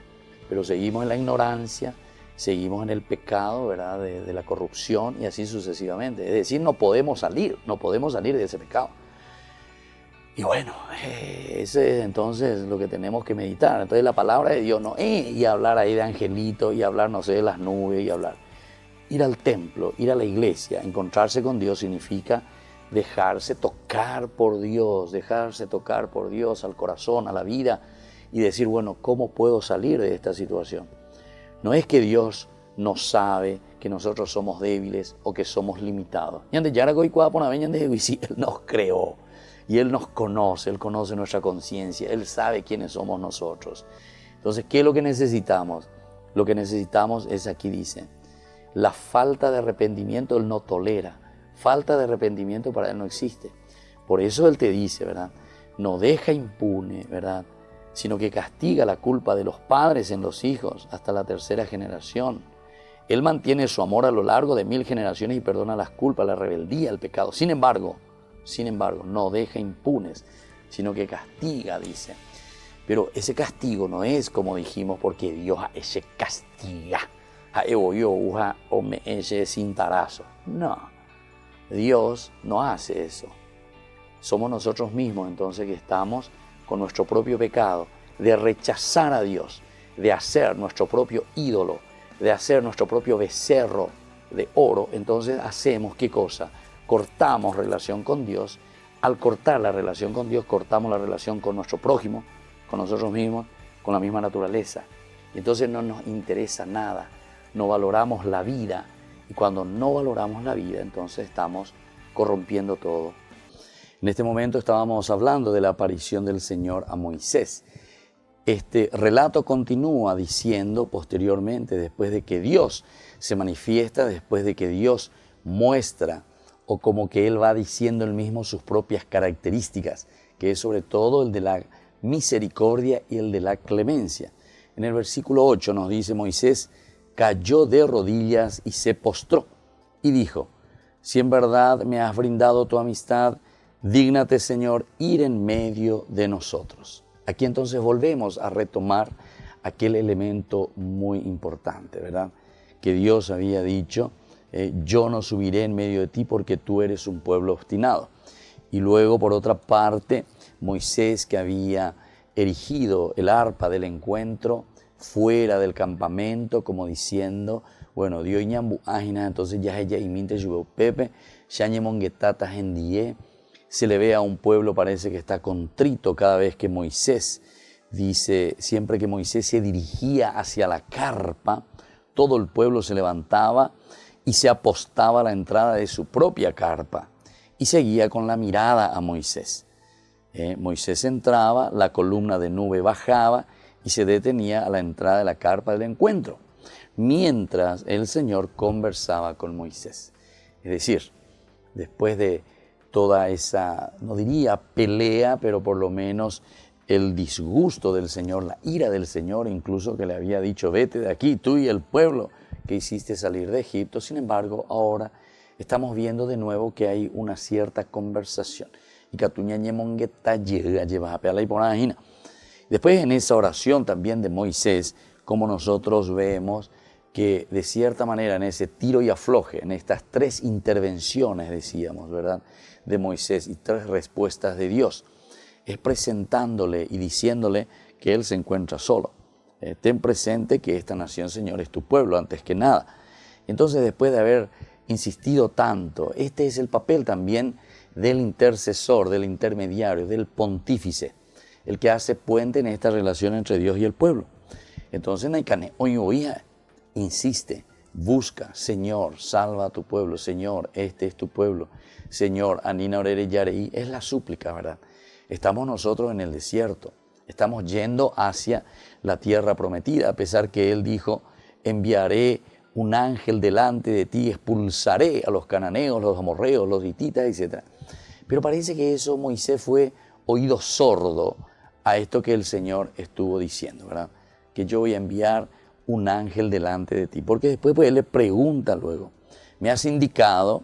Speaker 2: pero seguimos en la ignorancia, seguimos en el pecado, ¿verdad? De la corrupción y así sucesivamente. Es decir, no podemos salir de ese pecado. Y bueno, ese es entonces lo que tenemos que meditar. Entonces la palabra de Dios no es y hablar ahí de angelitos y hablar, no sé, de las nubes y hablar. Ir al templo, ir a la iglesia, encontrarse con Dios significa dejarse tocar por Dios al corazón, a la vida y decir, bueno, ¿cómo puedo salir de esta situación? No es que Dios no sabe que nosotros somos débiles o que somos limitados. Él nos creó. Y Él nos conoce, Él conoce nuestra conciencia, Él sabe quiénes somos nosotros. Entonces, ¿qué es lo que necesitamos? Lo que necesitamos es, aquí dice, la falta de arrepentimiento Él no tolera. Falta de arrepentimiento para Él no existe. Por eso Él te dice, ¿verdad? No deja impune, ¿verdad? Sino que castiga la culpa de los padres en los hijos hasta la 3ª generación. Él mantiene su amor a lo largo de 1000 generaciones y perdona las culpas, la rebeldía, el pecado. Sin embargo, no deja impunes, sino que castiga, dice. Pero ese castigo no es como dijimos, porque Dios ese castiga. No, Dios no hace eso. Somos nosotros mismos entonces que estamos con nuestro propio pecado, de rechazar a Dios, de hacer nuestro propio ídolo, de hacer nuestro propio becerro de oro. Entonces hacemos, ¿qué cosa? Cortamos relación con Dios. Al cortar la relación con Dios, cortamos la relación con nuestro prójimo, con nosotros mismos, con la misma naturaleza. Y entonces no nos interesa nada, no valoramos la vida Y cuando no valoramos la vida, entonces estamos corrompiendo todo. En este momento estábamos hablando de la aparición del Señor a Moisés. Este relato continúa diciendo posteriormente, después de que Dios se manifiesta, después de que Dios muestra, o como que Él va diciendo Él mismo sus propias características, que es sobre todo el de la misericordia y el de la clemencia. En el versículo 8 nos dice: Moisés cayó de rodillas y se postró y dijo: si en verdad me has brindado tu amistad, dígnate, Señor, ir en medio de nosotros. Aquí entonces volvemos a retomar aquel elemento muy importante, ¿verdad? Que Dios había dicho: yo no subiré en medio de ti porque tú eres un pueblo obstinado. Y luego, por otra parte, Moisés, que había erigido el arpa del encuentro fuera del campamento, como diciendo: bueno, Dios ñambu ágina, entonces ya ella iminte yubo pepe, ya ñemonguetata gendie. Se le ve a un pueblo, parece que está contrito cada vez que Moisés dice, siempre que Moisés se dirigía hacia la carpa, todo el pueblo se levantaba y se apostaba a la entrada de su propia carpa y seguía con la mirada a Moisés. Moisés entraba, la columna de nube bajaba y se detenía a la entrada de la carpa del encuentro, mientras el Señor conversaba con Moisés. Es decir, después de toda esa, no diría pelea, pero por lo menos el disgusto del Señor, la ira del Señor, incluso que le había dicho: vete de aquí, tú y el pueblo que hiciste salir de Egipto. Sin embargo, ahora estamos viendo de nuevo que hay una cierta conversación. Y después, en esa oración también de Moisés, como nosotros vemos que de cierta manera en ese tiro y afloje, en estas tres intervenciones, decíamos, ¿verdad?, de Moisés y tres respuestas de Dios, es presentándole y diciéndole que Él se encuentra solo. Ten presente que esta nación, Señor, es tu pueblo antes que nada. Entonces, después de haber insistido tanto, este es el papel también del intercesor, del intermediario, del pontífice, el que hace puente en esta relación entre Dios y el pueblo. Entonces, Naikane, oía, insiste, busca: Señor, salva a tu pueblo, Señor, este es tu pueblo, Señor, Anina Orere Yarei, es la súplica, ¿verdad? Estamos nosotros en el desierto, estamos yendo hacia la tierra prometida, a pesar que Él dijo: enviaré un ángel delante de ti, expulsaré a los cananeos, los amorreos, los hititas, etc. Pero parece que eso Moisés fue oído sordo a esto que el Señor estuvo diciendo, ¿verdad? Que yo voy a enviar un ángel delante de ti. Porque después pues, él le pregunta luego: me has indicado,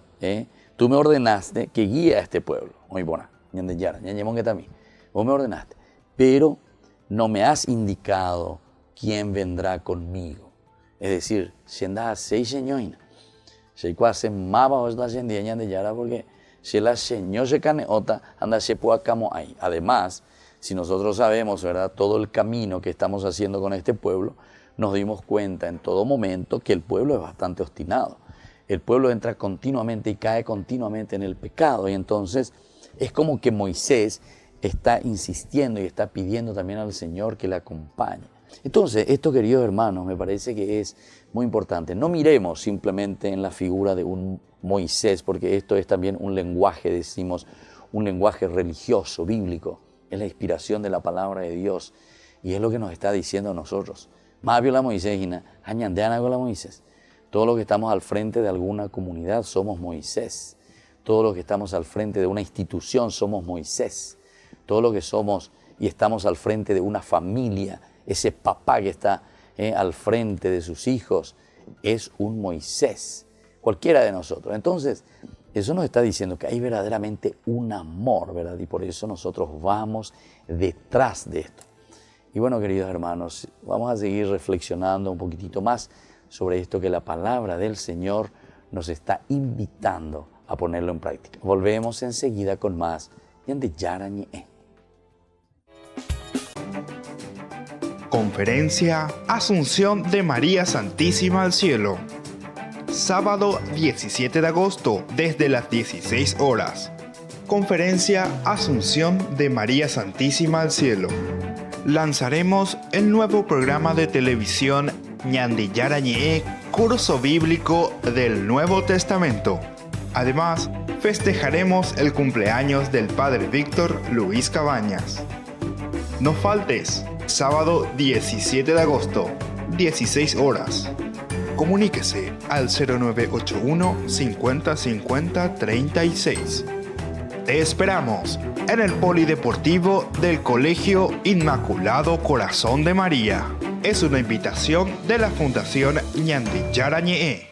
Speaker 2: tú me ordenaste que guíe a este pueblo. Muy buena, vos me ordenaste, pero no me has indicado quién vendrá conmigo. Es decir, si andas a seis señoras, si hace más bajo esta sendía de Yara, porque si la señor se caneota, anda se puede camo ahí. Además, si nosotros sabemos, ¿verdad?, todo el camino que estamos haciendo con este pueblo, nos dimos cuenta en todo momento que el pueblo es bastante obstinado. El pueblo entra continuamente y cae continuamente en el pecado. Y entonces es como que Moisés está insistiendo y está pidiendo también al Señor que le acompañe. Entonces, esto, queridos hermanos, me parece que es muy importante. No miremos simplemente en la figura de un Moisés, porque esto es también un lenguaje, decimos, un lenguaje religioso, bíblico. Es la inspiración de la palabra de Dios y es lo que nos está diciendo a nosotros. Más viola Moisés, añandeana con la Moisés. Todos los que estamos al frente de alguna comunidad somos Moisés. Todos los que estamos al frente de una institución somos Moisés. Todos los que somos y estamos al frente de una familia, ese papá que está al frente de sus hijos, es un Moisés. Cualquiera de nosotros. Entonces, eso nos está diciendo que hay verdaderamente un amor, ¿verdad? Y por eso nosotros vamos detrás de esto. Y bueno, queridos hermanos, vamos a seguir reflexionando un poquitito más sobre esto que la palabra del Señor nos está invitando a ponerlo en práctica. Volvemos enseguida con más Ñande Yara Ñe.
Speaker 1: Conferencia Asunción de María Santísima al Cielo. Sábado 17 de agosto desde las 16 horas. Conferencia Asunción de María Santísima al Cielo. Lanzaremos el nuevo programa de televisión Ñande Yara Ñe curso bíblico del Nuevo Testamento. Además, festejaremos el cumpleaños del Padre Víctor Luis Cabañas. No faltes, sábado 17 de agosto, 16 horas. Comuníquese al 0981 50 50 36. Te esperamos en el Polideportivo del Colegio Inmaculado Corazón de María. Es una invitación de la Fundación Ñandi Yara Ñe'e.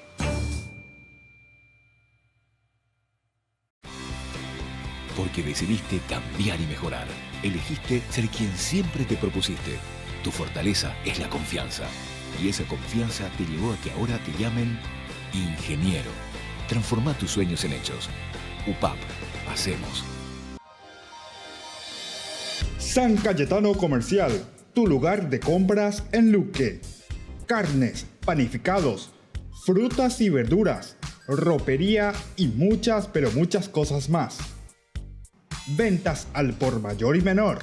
Speaker 3: Porque decidiste cambiar y mejorar. Elegiste ser quien siempre te propusiste. Tu fortaleza es la confianza. Y esa confianza te llevó a que ahora te llamen ingeniero. Transforma tus sueños en hechos. UPAP. Hacemos.
Speaker 1: San Cayetano Comercial, tu lugar de compras en Luque. Carnes, panificados, frutas y verduras, ropería y muchas, pero muchas cosas más. Ventas al por mayor y menor.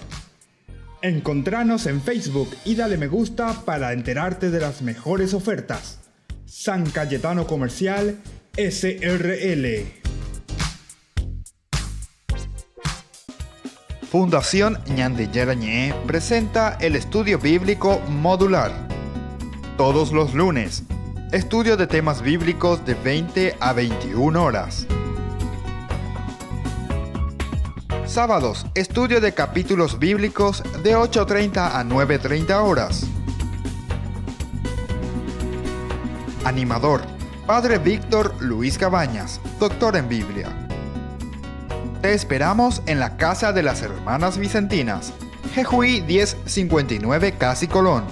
Speaker 1: Encontranos en Facebook y dale me gusta para enterarte de las mejores ofertas. San Cayetano Comercial SRL. Fundación Ñandi Yara Ñe'e presenta el estudio bíblico modular. Todos los lunes, estudio de temas bíblicos de 20 a 21 horas. Sábados, estudio de capítulos bíblicos de 8:30 a 9:30 horas. Animador, Padre Víctor Luis Cabañas, doctor en Biblia. Te esperamos en la Casa de las Hermanas Vicentinas, Jejuí 1059 Casi Colón.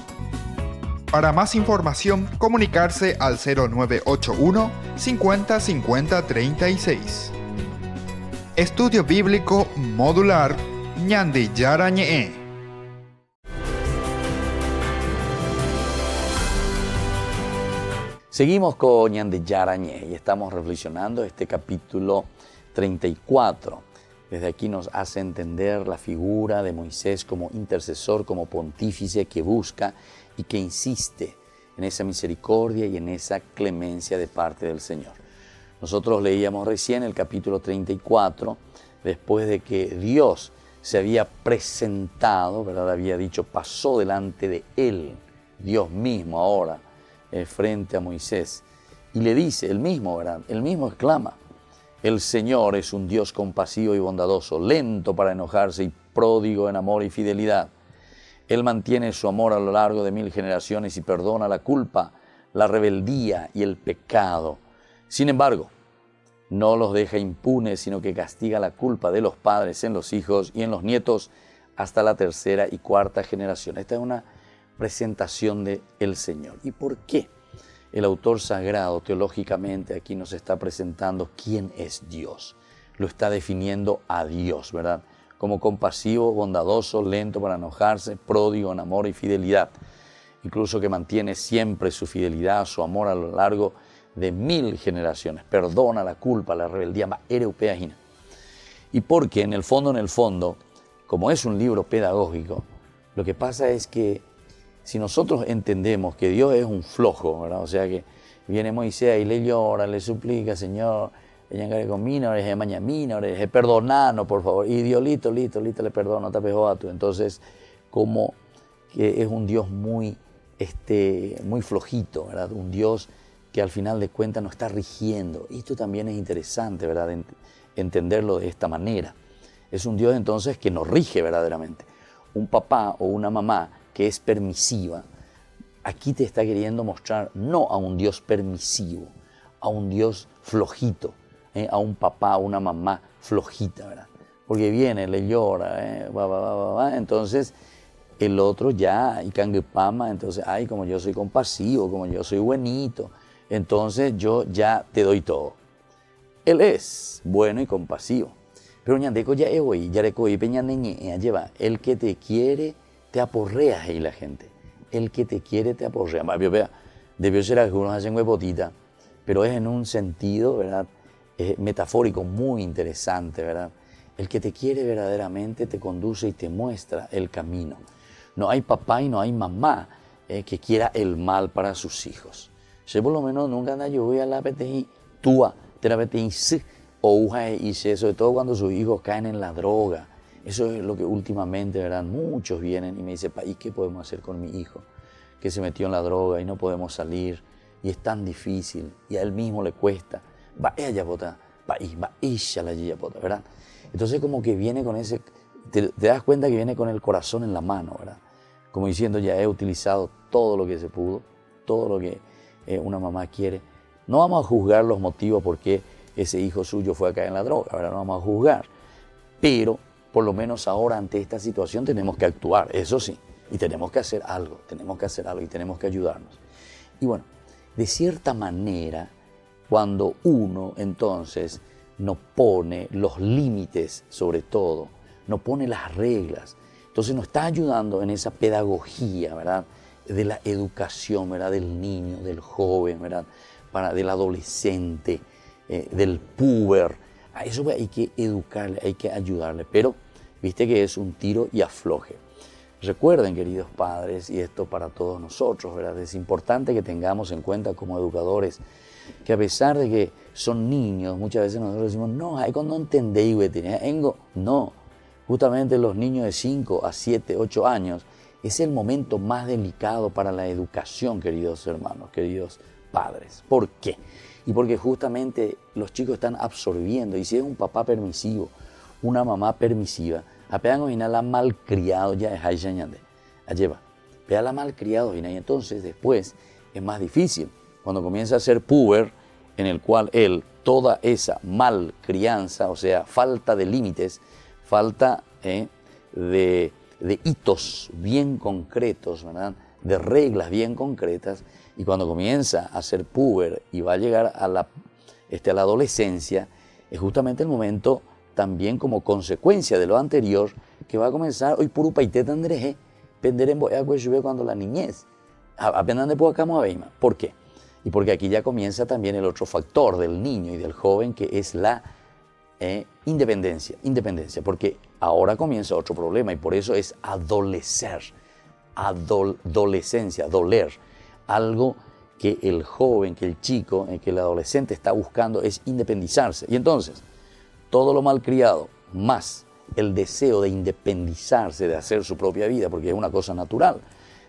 Speaker 1: Para más información, comunicarse al 0981 50 50 36. Estudio Bíblico Modular Ñandi Yara Ñe'e.
Speaker 2: Seguimos con Ñandi Yara Ñe'e y estamos reflexionando este capítulo 34. Desde aquí nos hace entender la figura de Moisés como intercesor, como pontífice que busca y que insiste en esa misericordia y en esa clemencia de parte del Señor. Nosotros leíamos recién el capítulo 34, después de que Dios se había presentado, ¿verdad? Había dicho, pasó delante de él, Dios mismo ahora, frente a Moisés. Y le dice, el mismo, ¿verdad? El mismo exclama, el Señor es un Dios compasivo y bondadoso, lento para enojarse y pródigo en amor y fidelidad. Él mantiene su amor a lo largo de 1000 generaciones y perdona la culpa, la rebeldía y el pecado. Sin embargo, no los deja impunes, sino que castiga la culpa de los padres en los hijos y en los nietos hasta la 3ª y 4ª generación. Esta es una presentación del Señor. ¿Y por qué? El autor sagrado teológicamente aquí nos está presentando quién es Dios. Lo está definiendo a Dios, ¿verdad? Como compasivo, bondadoso, lento para enojarse, pródigo en amor y fidelidad. Incluso que mantiene siempre su fidelidad, su amor a lo largo de 1000 generaciones. Perdona la culpa, la rebeldía, más ereupeagina. Y porque en el fondo, como es un libro pedagógico, lo que pasa es que si nosotros entendemos que Dios es un flojo, ¿verdad? O sea que viene Moisés y le llora, le suplica, Señor, perdonanos, por favor. Y Dios, listo, le perdono, te pejó a tú. Entonces, como que es un Dios muy flojito, ¿verdad? Un Dios que al final de cuentas nos está rigiendo. Y esto también es interesante, ¿verdad? Entenderlo de esta manera. Es un Dios entonces que nos rige verdaderamente. Un papá o una mamá que es permisiva, aquí te está queriendo mostrar no a un Dios permisivo, a un Dios flojito, a un papá o una mamá flojita, ¿verdad? Porque viene, le llora, entonces el otro ya, y canguepama, entonces, ay, como yo soy compasivo, como yo soy buenito, entonces yo ya te doy todo. Él es bueno y compasivo. Pero ñandeco ya es hoy, ya recoí peñaneñe, lleva, el que te quiere te aporrea ahí la gente. El que te quiere te aporrea. Debió ser que unos hacen huevotita, pero es en un sentido, ¿verdad? Metafórico muy interesante, ¿verdad? El que te quiere verdaderamente te conduce y te muestra el camino. No hay papá y no hay mamá que quiera el mal para sus hijos. Yo por lo menos nunca anda yo voy a la PTI, tua, terapeuta, o uja y sobre todo cuando sus hijos caen en la droga. Eso es lo que últimamente, ¿verdad? Muchos vienen y me dicen, ¿y qué podemos hacer con mi hijo? Que se metió en la droga y no podemos salir, y es tan difícil, y a él mismo le cuesta. Va ella pota, va ella la yapota, ¿verdad? Entonces como que viene con ese, te das cuenta que viene con el corazón en la mano, ¿verdad? Como diciendo, ya he utilizado todo lo que se pudo, todo lo que una mamá quiere. No vamos a juzgar los motivos por qué ese hijo suyo fue a caer en la droga, ¿verdad? No vamos a juzgar, pero por lo menos ahora ante esta situación tenemos que actuar, eso sí, y tenemos que hacer algo y tenemos que ayudarnos. Y bueno, de cierta manera, cuando uno entonces no pone los límites, sobre todo, no pone las reglas, entonces nos está ayudando en esa pedagogía, ¿verdad? De la educación, ¿verdad? Del niño, del joven, ¿verdad? Del adolescente, del puber. A eso hay que educarle, hay que ayudarle, pero viste que es un tiro y afloje. Recuerden, queridos padres, y esto para todos nosotros, ¿verdad? Es importante que tengamos en cuenta como educadores que a pesar de que son niños, muchas veces nosotros decimos, no, hay cuando no entendéis, no, justamente los niños de 5 a 7, 8 años es el momento más delicado para la educación, queridos hermanos, queridos padres. ¿Por qué? Y porque justamente los chicos están absorbiendo, y si es un papá permisivo, una mamá permisiva, apenas la malcriado ya es Haishañande. Lleva, vea la malcriado y entonces después es más difícil. Cuando comienza a ser puber, en el cual él, toda esa malcrianza, o sea, falta de límites, falta de hitos bien concretos, ¿verdad? De reglas bien concretas, y cuando comienza a ser puber y va a llegar a la adolescencia, es justamente el momento también como consecuencia de lo anterior, que va a comenzar hoy puro paiteta andreje, pender en boya cuando la niñez, apenas de poca veima. ¿Por qué? Y porque aquí ya comienza también el otro factor del niño y del joven, que es la independencia, porque ahora comienza otro problema y por eso es adolecer, adolescencia, doler, algo que el joven, que el chico, que el adolescente está buscando es independizarse. Y entonces, todo lo malcriado, más el deseo de independizarse, de hacer su propia vida, porque es una cosa natural.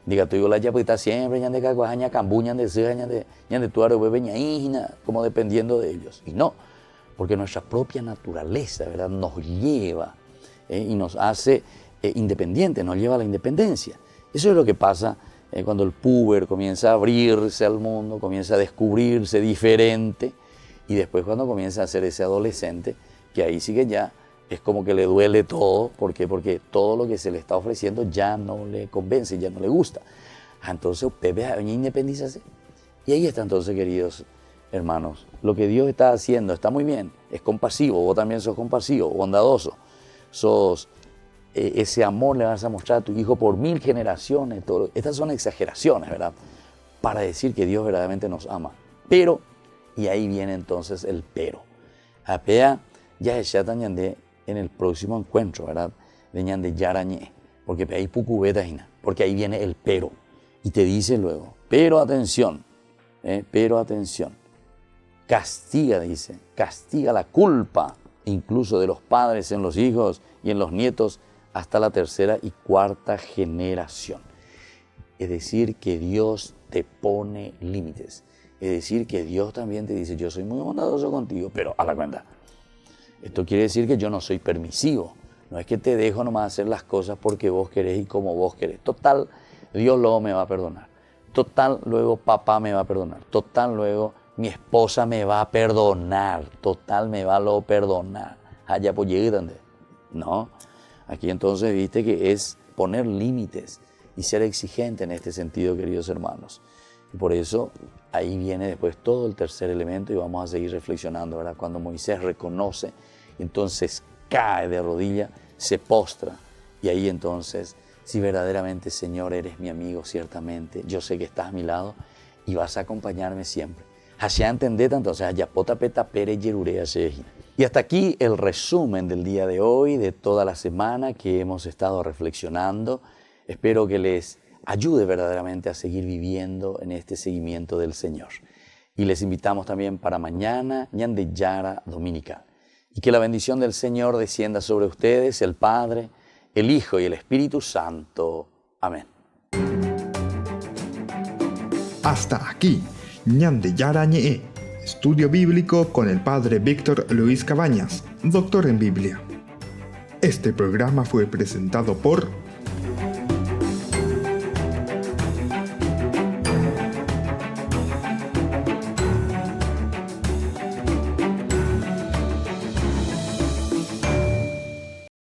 Speaker 2: Diga, tú digo la yapita siempre, ñan de cacuajaña, cambuñan de sea, ñan de tuaro, bebeña, hijina, como dependiendo de ellos. Y no, porque nuestra propia naturaleza, ¿verdad?, nos lleva y nos hace independientes, nos lleva a la independencia. Eso es lo que pasa cuando el puber comienza a abrirse al mundo, comienza a descubrirse diferente, y después cuando comienza a ser ese adolescente, que ahí sí que ya es como que le duele todo. ¿Por qué? Porque todo lo que se le está ofreciendo ya no le convence, ya no le gusta. Entonces, Pepe va a independizarse. Y ahí está entonces, queridos hermanos, lo que Dios está haciendo está muy bien, es compasivo, vos también sos compasivo, bondadoso, ese amor le vas a mostrar a tu hijo por 1000 generaciones. Estas son exageraciones, ¿verdad?, para decir que Dios verdaderamente nos ama. Pero, y ahí viene entonces el pero. Apea ya es ñande en el próximo encuentro, ¿verdad?, de ñande yarañé, porque ahí pucubeta, porque ahí viene el pero. Y te dice luego, pero atención, castiga, dice, castiga la culpa, incluso de los padres en los hijos y en los nietos, hasta la 3ª y 4ª generación. Es decir, que Dios te pone límites. Es decir, que Dios también te dice, yo soy muy bondadoso contigo, pero a la cuenta. Esto quiere decir que yo no soy permisivo. No es que te dejo nomás hacer las cosas porque vos querés y como vos querés. Total, Dios luego me va a perdonar. Total, luego papá me va a perdonar. Total, luego mi esposa me va a perdonar. Total, me va a lo perdonar. Allá pues llegué donde. No. Aquí entonces viste que es poner límites y ser exigente en este sentido, queridos hermanos. Y por eso ahí viene después todo el tercer elemento y vamos a seguir reflexionando, ¿verdad? Cuando Moisés reconoce, entonces cae de rodilla, se postra, y ahí entonces, si verdaderamente, Señor, eres mi amigo, ciertamente, yo sé que estás a mi lado y vas a acompañarme siempre. Hacia entender entonces, ayapota peta pere yerurea shejina. Y hasta aquí el resumen del día de hoy, de toda la semana que hemos estado reflexionando. Espero que les ayude verdaderamente a seguir viviendo en este seguimiento del Señor. Y les invitamos también para mañana, Ñande Yara Dominical. Y que la bendición del Señor descienda sobre ustedes, el Padre, el Hijo y el Espíritu Santo. Amén.
Speaker 1: Hasta aquí, Ñande Yara Ñe, estudio bíblico con el Padre Víctor Luis Cabañas, doctor en Biblia. Este programa fue presentado por